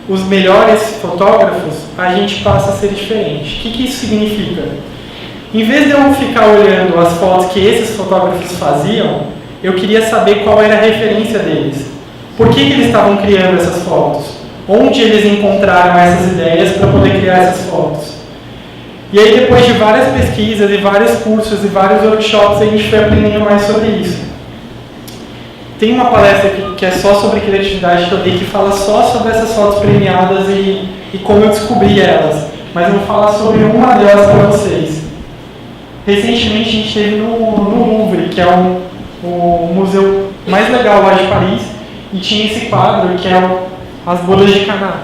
os melhores fotógrafos, a gente passa a ser diferente. O que isso significa? Em vez de eu ficar olhando as fotos que esses fotógrafos faziam, eu queria saber qual era a referência deles. Por que eles estavam criando essas fotos? Onde eles encontraram essas ideias para poder criar essas fotos? E aí, depois de várias pesquisas e vários cursos e vários workshops, a gente foi aprendendo mais sobre isso. Tem uma palestra que é só sobre criatividade que eu dei, que fala só sobre essas fotos premiadas e como eu descobri elas. Mas eu vou falar sobre uma delas para vocês. Recentemente a gente esteve no Louvre, que é o museu mais legal lá de Paris, e tinha esse quadro que é As Bodas de Caná.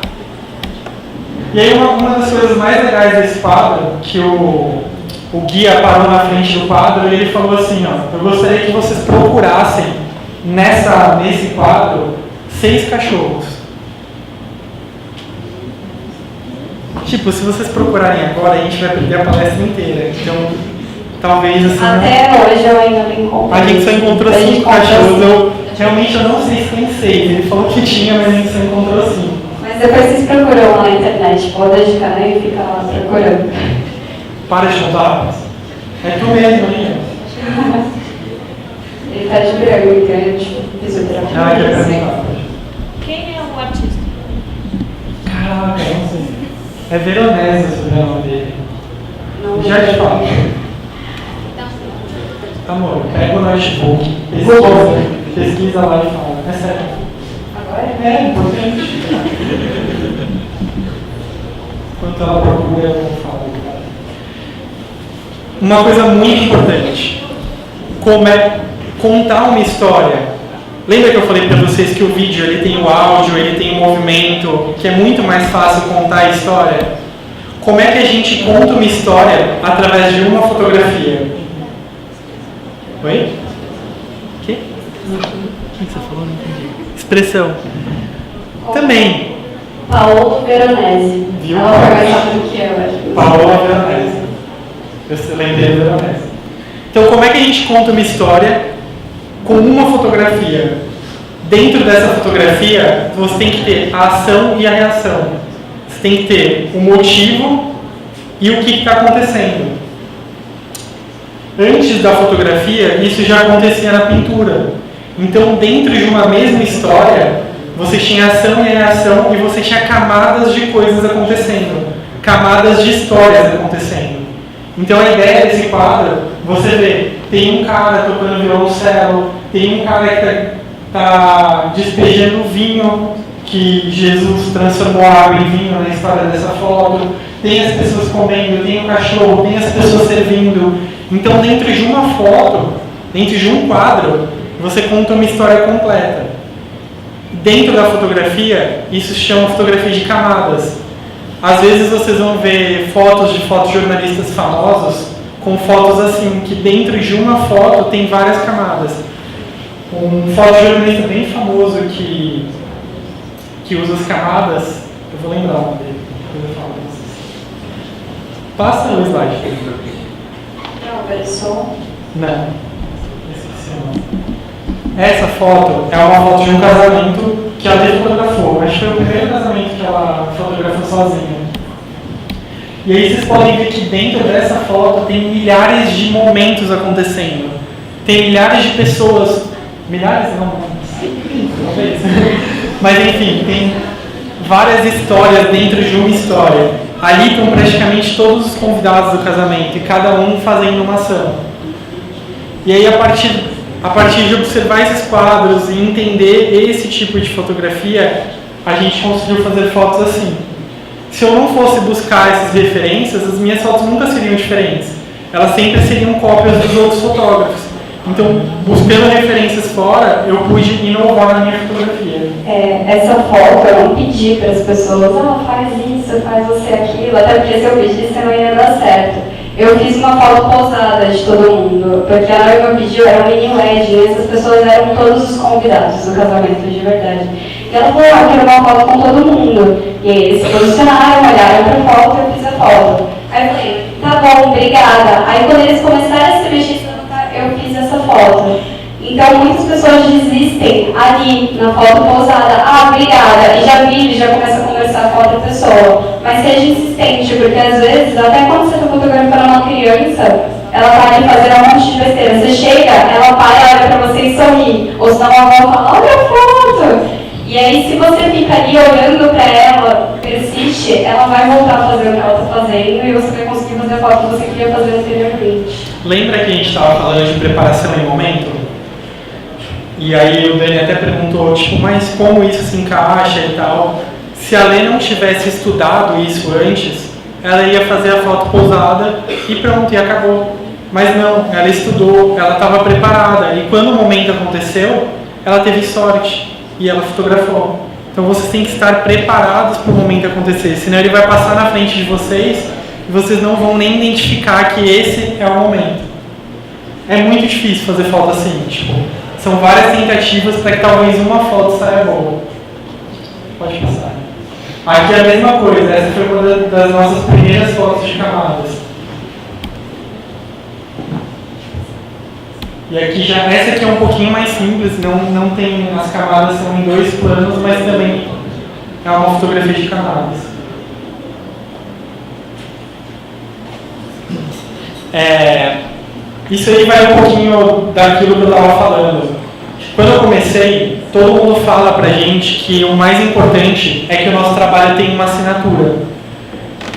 E aí uma das coisas mais legais desse quadro, que o guia parou na frente do quadro e ele falou assim, eu gostaria que vocês procurassem nesse quadro 6 cachorros. Tipo, se vocês procurarem agora, a gente vai perder a palestra inteira. Então, talvez assim... Até hoje eu ainda não encontrei. A gente só encontrou 5 cachorros. Realmente eu não sei se tem 6. Ele falou que tinha, mas a gente só encontrou 5. Mas depois vocês procuram lá na internet, Bodas de Caná, e fica lá procurando. Para de contar. É tu mesmo, né? Ele tá de branco, então é tipo fisioterapia. Ah, ele é perguntar. Quem é o artista? Caraca, não sei. É Veronese o nome dele. Não, Já te falo. Amor, pega o notebook, pesquisa lá e fala. É sério. Agora? É importante. Enquanto ela procura, eu vou falar. Uma coisa muito importante. Como é contar uma história. Lembra que eu falei para vocês que o vídeo ele tem o áudio, ele tem o movimento, que é muito mais fácil contar a história? Como é que a gente conta uma história através de uma fotografia? Oi? O quê? O que você falou? Não entendi. Expressão. Também. Paolo Veronese. Viu? Ela foi mais rápido que eu, acho. Paolo Veronese. Eu lembrei do Veronese. Então, como é que a gente conta uma história com uma fotografia? Dentro dessa fotografia, você tem que ter a ação e a reação. Você tem que ter o motivo e o que está acontecendo. Antes da fotografia, isso já acontecia na pintura. Então, dentro de uma mesma história, você tinha ação e reação e você tinha camadas de coisas acontecendo, camadas de histórias acontecendo. Então, a ideia desse quadro, você vê, tem um cara tocando violoncelo, tem um cara que está despejando vinho, que Jesus transformou a água em vinho na história dessa foto, tem as pessoas comendo, tem o cachorro, tem as pessoas servindo. Então, dentro de uma foto, dentro de um quadro, você conta uma história completa. Dentro da fotografia, isso se chama fotografia de camadas. Às vezes vocês vão ver fotos de fotojornalistas famosos com fotos assim, que dentro de uma foto tem várias camadas. Um fotojornalista bem famoso que usa as camadas, eu vou lembrar o nome dele, depois eu falo pra vocês. Passa o slide. Não. Esqueci o nome. Essa foto é uma foto de um casamento que ela fotografou. Acho que foi o primeiro casamento que ela fotografou sozinha. E aí vocês podem ver que dentro dessa foto tem milhares de momentos acontecendo. Tem milhares de pessoas. Milhares? Não, talvez. Mas enfim, tem várias histórias dentro de uma história. Ali estão praticamente todos os convidados do casamento e cada um fazendo uma ação. E aí, a partir de observar esses quadros e entender esse tipo de fotografia, a gente conseguiu fazer fotos assim. Se eu não fosse buscar essas referências, as minhas fotos nunca seriam diferentes. Elas sempre seriam cópias dos outros fotógrafos. Então, buscando referências fora, eu pude inovar na minha fotografia. Essa foto eu não pedi para as pessoas, faz isso, faz você aquilo, até porque se eu pedisse não ia dar certo. Eu fiz uma foto pousada de todo mundo, porque a noiva pediu, era um mini wedding, e essas pessoas eram todos os convidados do casamento, de verdade. E ela falou, eu quero uma foto com todo mundo. E aí eles se posicionaram, olharam para a foto e eu fiz a foto. Aí eu falei, tá bom, obrigada. Aí quando eles começaram a se mexer, eu fiz essa foto. Então muitas pessoas desistem ali na foto pousada, obrigada, e já vi, já começa a conversar com outra pessoa. Mas seja insistente, porque às vezes, até quando você está fotografando uma criança, ela está ali fazendo um monte de besteira. Você chega, ela para, olha para você e sorri. Ou senão a avó fala, olha a foto. E aí, se você fica ali olhando para ela, persiste, ela vai voltar a fazer o que ela está fazendo e você vai conseguir fazer a foto que você queria fazer anteriormente. Lembra que a gente estava falando de preparação em momento? E aí o Dani até perguntou, mas como isso se encaixa e tal. Se a Lê não tivesse estudado isso antes, ela ia fazer a foto pousada e pronto, e acabou. Mas não, ela estudou, ela estava preparada. E quando o momento aconteceu, ela teve sorte e ela fotografou. Então vocês têm que estar preparados para o momento acontecer, senão ele vai passar na frente de vocês e vocês não vão nem identificar que esse é o momento. É muito difícil fazer foto assim, são várias tentativas para que talvez uma foto saia boa. Pode passar. Aqui é a mesma coisa, essa foi uma das nossas primeiras fotos de camadas. E aqui essa aqui é um pouquinho mais simples, não tem, as camadas são em 2 planos, mas também é uma fotografia de camadas. Isso aí vai um pouquinho daquilo que eu estava falando. Quando eu comecei, todo mundo fala pra gente que o mais importante é que o nosso trabalho tenha uma assinatura.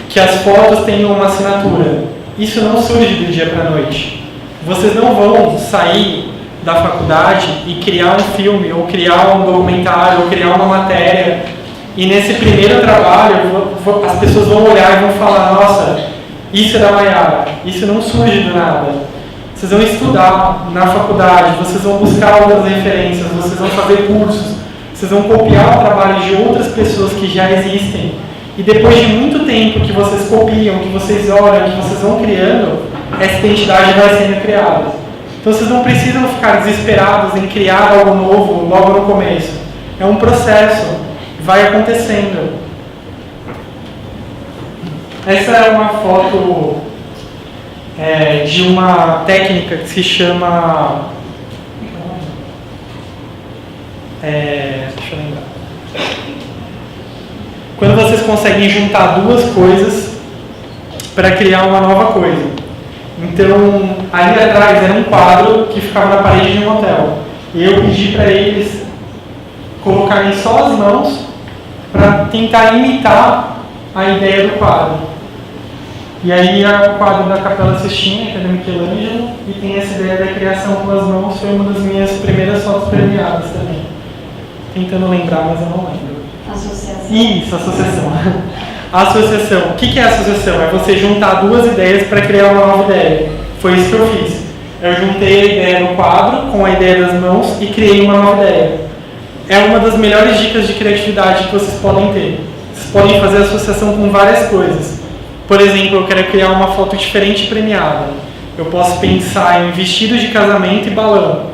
Que as fotos tenham uma assinatura. Isso não surge do dia para a noite. Vocês não vão sair da faculdade e criar um filme, ou criar um documentário, ou criar uma matéria. E nesse primeiro trabalho, as pessoas vão olhar e vão falar, nossa, isso é da Maiara. Isso não surge do nada. Vocês vão estudar na faculdade, vocês vão buscar outras referências, vocês vão fazer cursos, vocês vão copiar o trabalho de outras pessoas que já existem. E depois de muito tempo que vocês copiam, que vocês olham, que vocês vão criando, essa identidade vai sendo criada. Então vocês não precisam ficar desesperados em criar algo novo logo no começo. É um processo, vai acontecendo. Essa é uma foto de uma técnica que se chama... deixa eu lembrar. Quando vocês conseguem juntar duas coisas para criar uma nova coisa. Então, ali atrás era um quadro que ficava na parede de um hotel. E eu pedi para eles colocarem só as mãos para tentar imitar a ideia do quadro. E aí o quadro da Capela Sistina, que é da Michelangelo, e tem essa ideia da criação com as mãos, foi uma das minhas primeiras fotos premiadas também. Tentando lembrar, mas eu não lembro. Associação. Isso, associação. A associação. O que é a associação? É você juntar duas ideias para criar uma nova ideia. Foi isso que eu fiz. Eu juntei a ideia do quadro com a ideia das mãos e criei uma nova ideia. É uma das melhores dicas de criatividade que vocês podem ter. Vocês podem fazer associação com várias coisas. Por exemplo, eu quero criar uma foto diferente e premiada. Eu posso pensar em vestido de casamento e balão.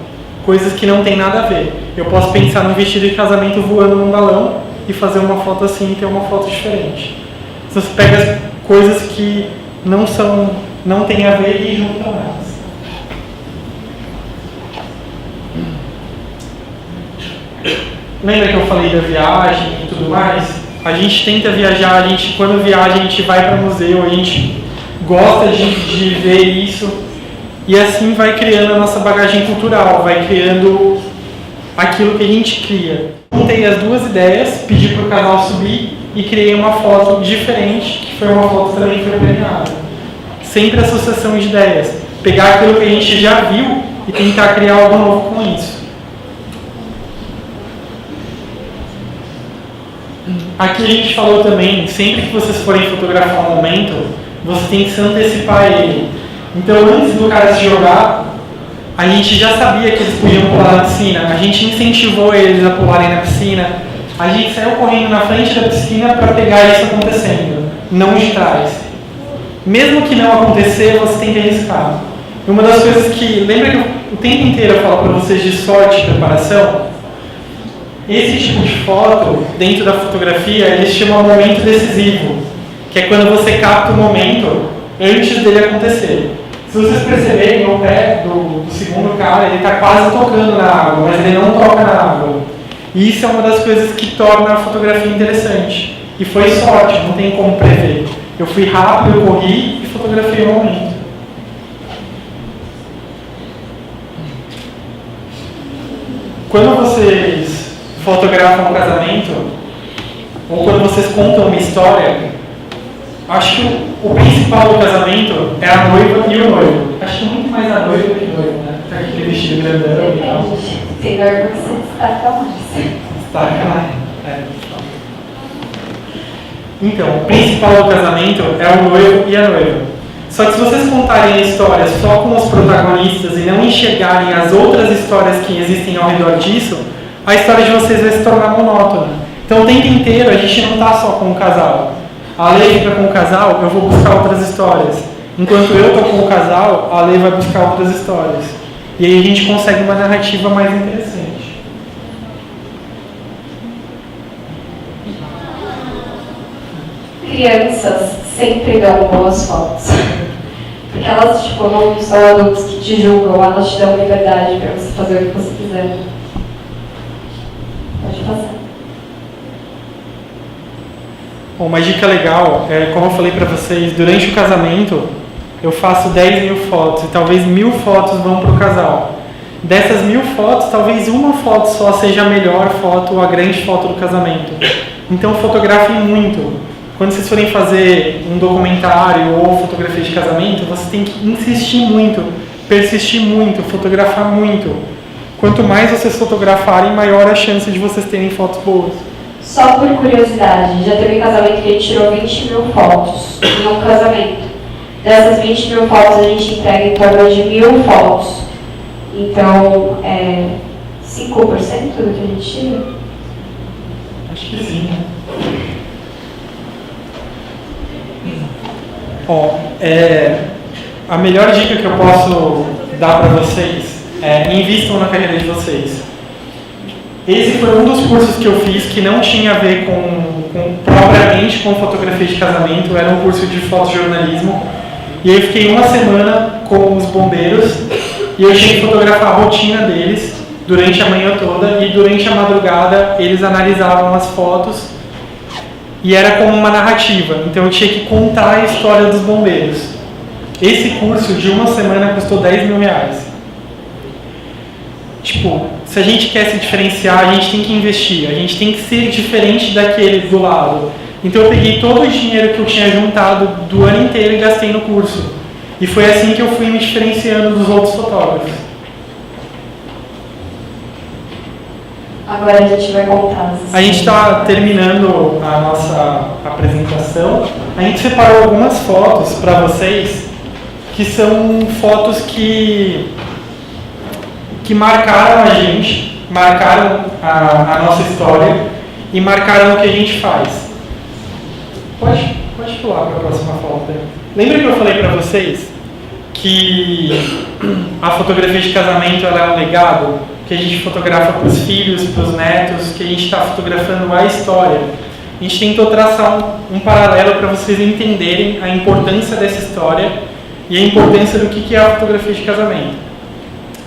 Coisas que não tem nada a ver. Eu posso pensar num vestido de casamento voando num balão e fazer uma foto assim e ter uma foto diferente. Você pega as coisas que não tem a ver e junta elas. Lembra que eu falei da viagem e tudo mais? A gente tenta viajar, quando viaja a gente vai para museu, a gente gosta de ver isso e assim vai criando a nossa bagagem cultural, vai criando aquilo que a gente cria. Juntei as duas ideias, pedi para o canal subir e criei uma foto diferente, que foi uma foto também que foi premiada. Sempre associação de ideias. Pegar aquilo que a gente já viu e tentar criar algo novo com isso. Aqui a gente falou também, sempre que vocês forem fotografar um momento, você tem que se antecipar ele. Então antes do cara se jogar, a gente já sabia que eles podiam pular na piscina, a gente incentivou eles a pularem na piscina, a gente saiu correndo na frente da piscina para pegar isso acontecendo, não de trás. Mesmo que não acontecer, você tem que arriscar. E uma das coisas que, lembra que o tempo inteiro eu falo para vocês de sorte e preparação? Esse tipo de foto, dentro da fotografia, eles chamam momento decisivo, que é quando você capta o momento antes dele acontecer. Se vocês perceberem, o pé do segundo cara, ele está quase tocando na água, mas ele não toca na água. E isso é uma das coisas que torna a fotografia interessante. E foi sorte, não tem como prever. Eu fui rápido, eu corri e fotografei o momento. Quando vocês fotografam um casamento, ou quando vocês contam uma história, acho que o principal do casamento é a noiva e o noivo. Acho que muito mais a noiva do que o noivo, né? Tá aquele vestido grandão e tal. Tem noiva que você destaca mais. Destaca mais. Então, o principal do casamento é o noivo e a noiva. Só que se vocês contarem a história só com os protagonistas e não enxergarem as outras histórias que existem ao redor disso, a história de vocês vai se tornar monótona. Então o tempo inteiro a gente não está só com o casal. A Lei fica com o casal, eu vou buscar outras histórias. Enquanto eu estou com o casal, a Lei vai buscar outras histórias. E aí a gente consegue uma narrativa mais interessante. Crianças sempre dão boas fotos. Porque elas, não são adultos que te julgam, elas te dão liberdade para você fazer o que você quiser. Pode fazer. Bom, uma dica legal é, como eu falei para vocês, durante o casamento eu faço 10.000 fotos e talvez 1.000 fotos vão para o casal. Dessas 1.000 fotos, talvez uma foto só seja a melhor foto ou a grande foto do casamento. Então fotografem muito. Quando vocês forem fazer um documentário ou fotografia de casamento, você tem que insistir muito, persistir muito, fotografar muito. Quanto mais vocês fotografarem, maior a chance de vocês terem fotos boas. Só por curiosidade, já teve um casamento que a gente tirou 20.000 fotos em um casamento. Dessas 20.000 fotos a gente entrega em torno de 1.000 fotos. Então, 5% do que a gente tira? Acho que sim, né? Ó, a melhor dica que eu posso dar para vocês, invistam na carreira de vocês. Esse foi um dos cursos que eu fiz que não tinha a ver propriamente com fotografia de casamento, era um curso de fotojornalismo. E aí eu fiquei uma semana com os bombeiros e eu tinha que fotografar a rotina deles durante a manhã toda e durante a madrugada eles analisavam as fotos e era como uma narrativa, então eu tinha que contar a história dos bombeiros. Esse curso de uma semana custou R$10.000. Tipo, se a gente quer se diferenciar, a gente tem que investir, a gente tem que ser diferente daqueles do lado. Então eu peguei todo o dinheiro que eu tinha juntado do ano inteiro e gastei no curso. E foi assim que eu fui me diferenciando dos outros fotógrafos. Agora a gente vai contar. A gente está terminando a nossa apresentação. A gente separou algumas fotos para vocês, que são fotos que marcaram a gente, marcaram a nossa história e marcaram o que a gente faz. Pode pular para a próxima foto. Lembra que eu falei para vocês que a fotografia de casamento ela é um legado? Que a gente fotografa para os filhos, para os netos, que a gente está fotografando a história. A gente tentou traçar um paralelo para vocês entenderem a importância dessa história e a importância do que é a fotografia de casamento.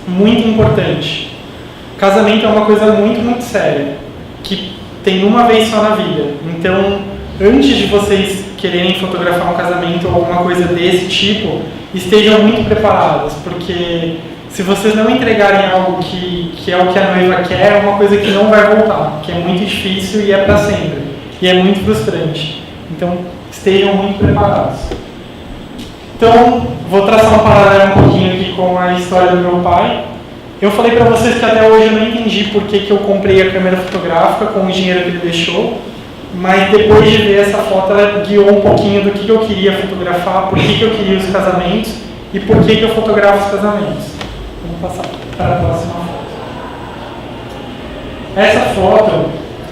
Muito importante. Casamento é uma coisa muito, muito séria, que tem uma vez só na vida. Então, antes de vocês quererem fotografar um casamento ou alguma coisa desse tipo, estejam muito preparados, porque se vocês não entregarem algo que é o que a noiva quer, é uma coisa que não vai voltar, que é muito difícil e é para sempre, e é muito frustrante. Então, estejam muito preparados. Então, vou traçar um paralelo um pouquinho aqui com a história do meu pai. Eu falei para vocês que até hoje eu não entendi por que eu comprei a câmera fotográfica com o dinheiro que ele deixou, mas depois de ver essa foto, ela guiou um pouquinho do que eu queria fotografar, por que eu queria os casamentos e por que eu fotografo os casamentos. Vamos passar para a próxima foto. Essa foto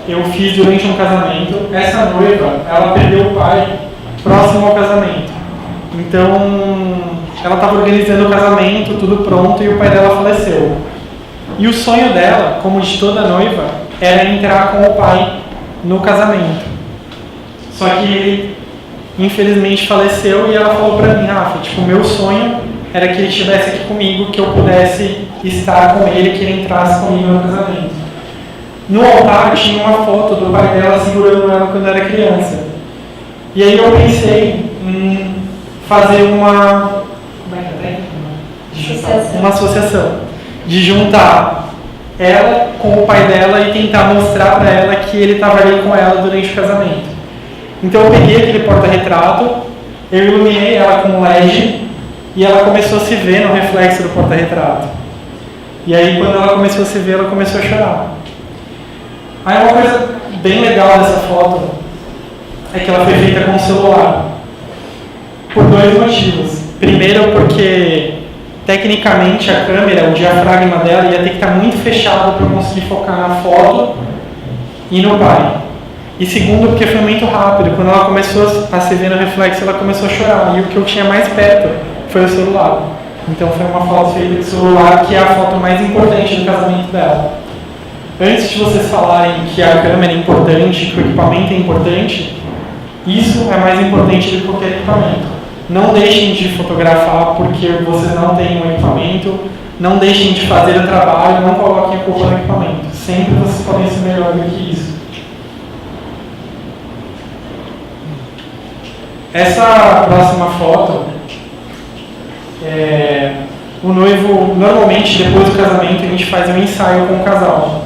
eu fiz durante um casamento. Essa noiva, ela perdeu o pai próximo ao casamento. Então, ela estava organizando o casamento, tudo pronto, e o pai dela faleceu. E o sonho dela, como de toda noiva, era entrar com o pai no casamento. Só que ele, infelizmente, faleceu e ela falou pra mim, Rafa, tipo, meu sonho era que ele estivesse aqui comigo, que eu pudesse estar com ele, que ele entrasse comigo no casamento. No altar tinha uma foto do pai dela segurando ela quando era criança. E aí eu pensei em fazer uma associação, de juntar ela com o pai dela e tentar mostrar para ela que ele estava ali com ela durante o casamento. Então eu peguei aquele porta-retrato, eu iluminei ela com LED e ela começou a se ver no reflexo do porta-retrato. E aí quando ela começou a se ver, ela começou a chorar. Aí uma coisa bem legal dessa foto é que ela foi feita com o celular. Por dois motivos. Primeiro porque tecnicamente a câmera, o diafragma dela ia ter que estar muito fechado para eu conseguir focar na foto e no pai. E segundo porque foi muito rápido. Quando ela começou a se ver no reflexo, ela começou a chorar. E o que eu tinha mais perto foi o celular. Então foi uma foto feita de celular, que é a foto mais importante do casamento dela. Antes de vocês falarem que a câmera é importante, que o equipamento é importante, isso é mais importante do que qualquer equipamento. Não deixem de fotografar porque vocês não têm um equipamento, não deixem de fazer o trabalho, não coloquem a culpa no equipamento. Sempre vocês podem ser melhor do que isso. Essa próxima foto, o noivo, normalmente depois do casamento a gente faz um ensaio com o casal.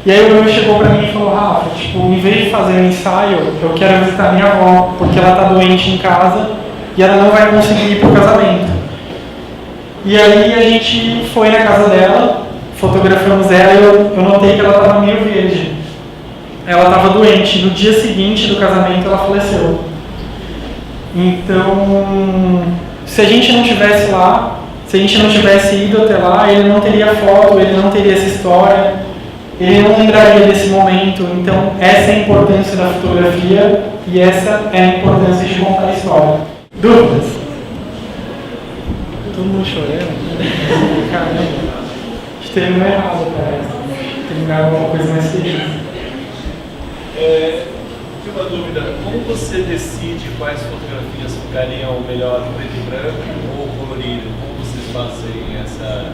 E aí o noivo chegou pra mim e falou, Rafa, tipo, em vez de fazer um ensaio, eu quero visitar minha avó, porque ela tá doente em casa e ela não vai conseguir ir pro casamento. E aí a gente foi na casa dela, fotografamos ela e eu notei que ela estava meio verde. Ela estava doente. No dia seguinte do casamento ela faleceu. Então, se a gente não estivesse lá, se a gente não tivesse ido até lá, ele não teria foto, ele não teria essa história, ele não lembraria desse momento. Então, essa é a importância da fotografia e essa é a importância de contar a história. Dúvidas? todo mundo chorando. Caramba. A gente terminou errado, parece. Terminaram alguma coisa mais feliz. Tenho uma dúvida. Como você decide quais fotografias ficariam melhor preto e branco ou colorido? Como vocês fazem essa...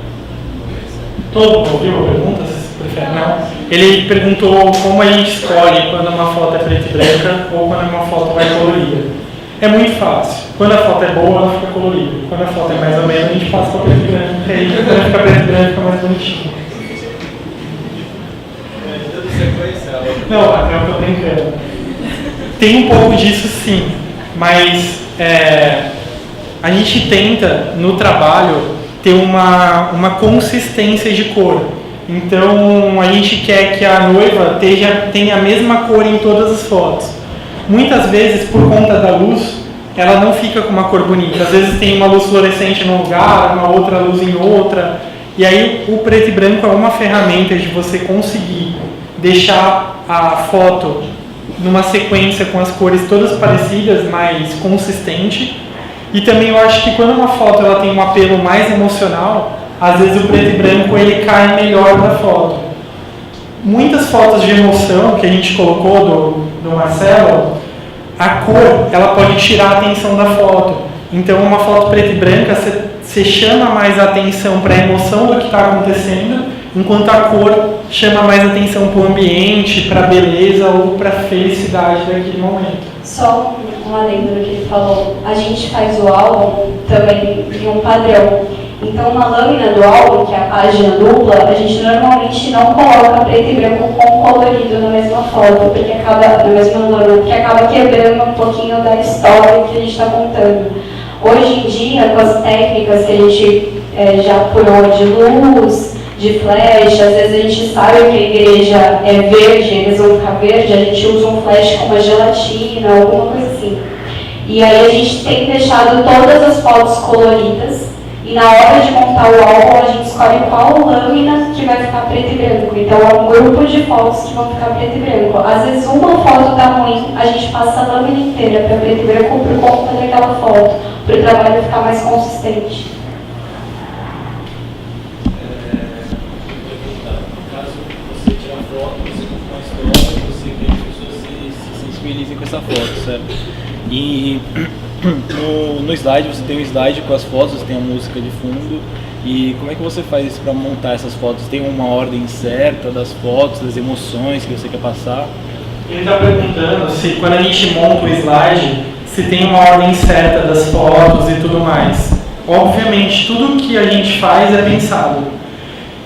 Todo ouviu a pergunta? Se prefere? Não. Ele perguntou como a gente escolhe quando uma foto é preta e branca ou quando uma foto vai colorida. É muito fácil. Quando a foto é boa, ela fica colorida. Quando a foto é mais ou menos, a gente passa para preto e branco. E aí, quando fica preto e branco, fica mais bonitinho. Dando sequência? Não, é o que eu tô brincando. Tem um pouco disso, sim. Mas a gente tenta, no trabalho, ter uma consistência de cor. Então, a gente quer que a noiva tenha a mesma cor em todas as fotos. Muitas vezes, por conta da luz, ela não fica com uma cor bonita. Às vezes tem uma luz fluorescente num lugar, uma outra luz em outra. E aí, o preto e branco é uma ferramenta de você conseguir deixar a foto numa sequência com as cores todas parecidas, mais consistente. E também eu acho que quando uma foto ela tem um apelo mais emocional, às vezes o preto e branco ele cai melhor na foto. Muitas fotos de emoção que a gente colocou do Marcelo, a cor ela pode tirar a atenção da foto. Então uma foto preta e branca você chama mais a atenção para a emoção do que está acontecendo, enquanto a cor chama mais atenção para o ambiente, para a beleza ou para a felicidade daquele momento. Só um adendo no que ele falou. A gente faz o álbum também em um padrão. Então, na lâmina do álbum, que é a página dupla, a gente normalmente não coloca preto e branco com colorido na mesma foto, porque acaba, na mesma lâmina, porque acaba quebrando um pouquinho da história que a gente está contando. Hoje em dia, com as técnicas que a gente já apurou de luz, de flash, às vezes a gente sabe que a igreja é verde, eles vão ficar verde, a gente usa um flash com uma gelatina, alguma coisa assim. E aí a gente tem deixado todas as fotos coloridas e na hora de montar o álbum a gente escolhe qual lâmina que vai ficar preto e branco. Então é um grupo de fotos que vão ficar preto e branco. Às vezes uma foto tá ruim, a gente passa a lâmina inteira para preto e branco por conta daquela foto, para o trabalho ficar mais consistente. Com essa foto, certo? E no slide, você tem um slide com as fotos, você tem a música de fundo. E como é que você faz isso para montar essas fotos? Tem uma ordem certa das fotos, das emoções que você quer passar? Ele está perguntando se quando a gente monta o slide, se tem uma ordem certa das fotos e tudo mais. Obviamente, tudo que a gente faz é pensado.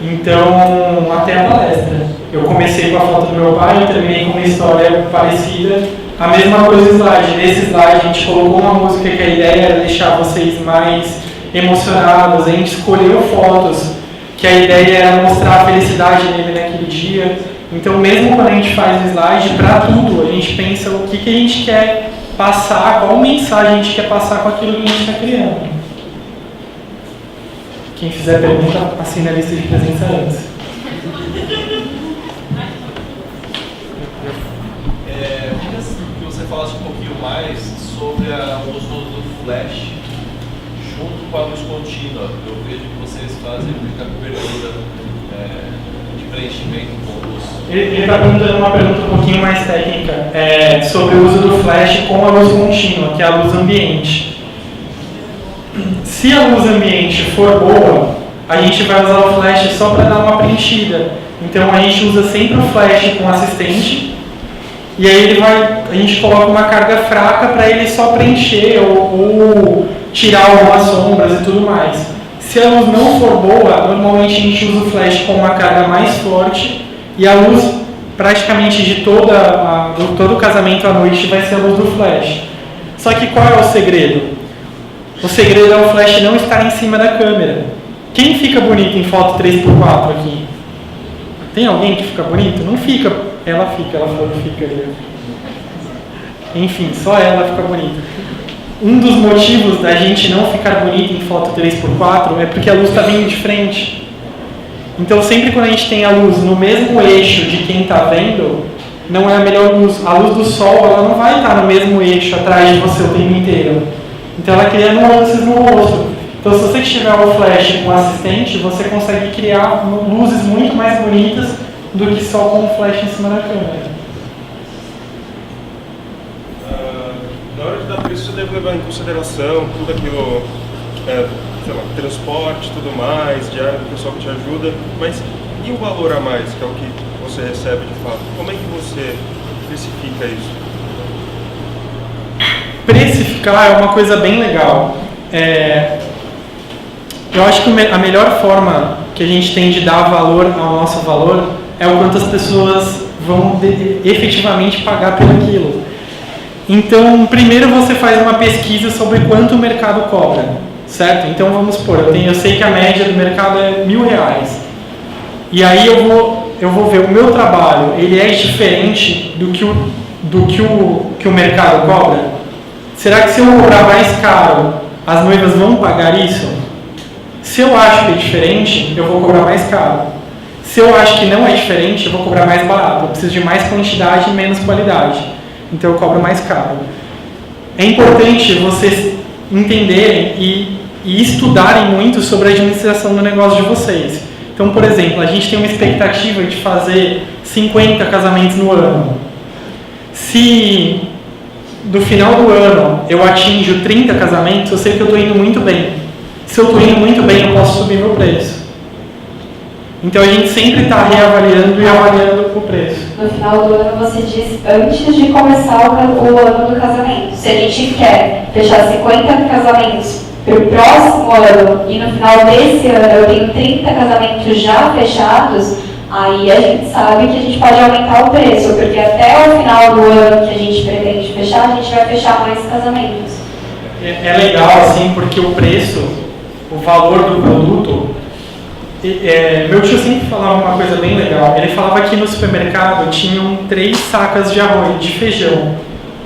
Então, até a palestra. Eu comecei com a foto do meu pai, eu terminei com uma história parecida. A mesma coisa no slide. Nesse slide a gente colocou uma música que a ideia era deixar vocês mais emocionados. A gente escolheu fotos que a ideia era mostrar a felicidade dele naquele dia. Então, mesmo quando a gente faz o slide, para tudo, a gente pensa o que a gente quer passar, qual mensagem a gente quer passar com aquilo que a gente está criando. Quem fizer pergunta, assina a lista de presença antes. Que você falasse um pouquinho mais sobre o uso do flash junto com a luz contínua. Eu vejo que vocês fazem muita cobertura de preenchimento com luz. Ele está perguntando uma pergunta um pouquinho mais técnica sobre o uso do flash com a luz contínua, que é a luz ambiente. Se a luz ambiente for boa, a gente vai usar o flash só para dar uma preenchida. Então a gente usa sempre o flash com assistente e aí a gente coloca uma carga fraca para ele só preencher ou tirar algumas sombras e tudo mais. Se a luz não for boa, normalmente a gente usa o flash com uma carga mais forte e a luz praticamente de todo o casamento à noite vai ser a luz do flash. Só que qual é o segredo? O segredo é o flash não estar em cima da câmera. Quem fica bonito em foto 3x4 aqui? Tem alguém que fica bonito? Não fica. Ela falou que fica ali. Enfim, só ela fica bonita. Um dos motivos da gente não ficar bonito em foto 3x4 é porque a luz está vindo de frente. Então sempre quando a gente tem a luz no mesmo eixo de quem está vendo, não é a melhor luz. A luz do sol ela não vai estar no mesmo eixo atrás de você o tempo inteiro. Então ela cria nuances no rosto. Então, se você tiver o flash com assistente, você consegue criar luzes muito mais bonitas do que só com o flash em cima da câmera. Na hora de dar preço, você deve levar em consideração tudo aquilo, sei lá, transporte, tudo mais, diário do pessoal que te ajuda, mas e o valor a mais, que é o que você recebe de fato? Como é que você precifica isso? Precificar é uma coisa bem legal. Eu acho que a melhor forma que a gente tem de dar valor ao nosso valor é o quanto as pessoas vão efetivamente pagar por aquilo. Então, primeiro você faz uma pesquisa sobre quanto o mercado cobra, certo? Então, vamos supor, eu sei que a média do mercado é R$1.000. E aí eu vou ver o meu trabalho, ele é diferente do que o mercado cobra? Será que se eu cobrar mais caro, as noivas vão pagar isso? Se eu acho que é diferente, eu vou cobrar mais caro. Se eu acho que não é diferente, eu vou cobrar mais barato. Eu preciso de mais quantidade e menos qualidade. Então eu cobro mais caro. É importante vocês entenderem e estudarem muito sobre a administração do negócio de vocês. Então, por exemplo, a gente tem uma expectativa de fazer 50 casamentos no ano. Se do final do ano eu atinjo 30 casamentos, eu sei que eu estou indo muito bem. Se eu estou indo muito bem, eu posso subir meu preço. Então a gente sempre está reavaliando e avaliando o preço. No final do ano você diz antes de começar o ano do casamento. Se a gente quer fechar 50 casamentos para o próximo ano e no final desse ano eu tenho 30 casamentos já fechados, aí a gente sabe que a gente pode aumentar o preço, porque até o final do ano que a gente pretende fechar, a gente vai fechar mais casamentos. É legal assim, porque o preço, o valor do produto, meu tio sempre falava uma coisa bem legal. Ele falava que no supermercado tinham 3 sacas de arroz, de feijão,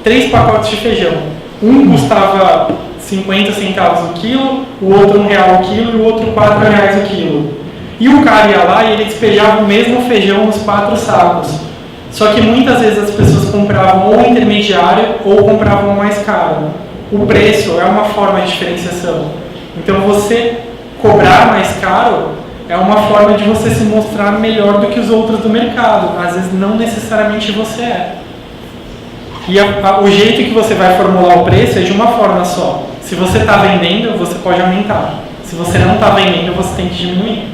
3 pacotes de feijão. Um custava 50 centavos o quilo, o outro R$1 o quilo e o outro R$4 o quilo. E o cara ia lá e ele despejava o mesmo feijão nos 4 sacos. Só que muitas vezes as pessoas compravam ou intermediário ou compravam mais caro. O preço é uma forma de diferenciação. Então você cobrar mais caro é uma forma de você se mostrar melhor do que os outros do mercado. Às vezes não necessariamente você é. E o jeito que você vai formular o preço é de uma forma só. Se você está vendendo, você pode aumentar. Se você não está vendendo, você tem que diminuir.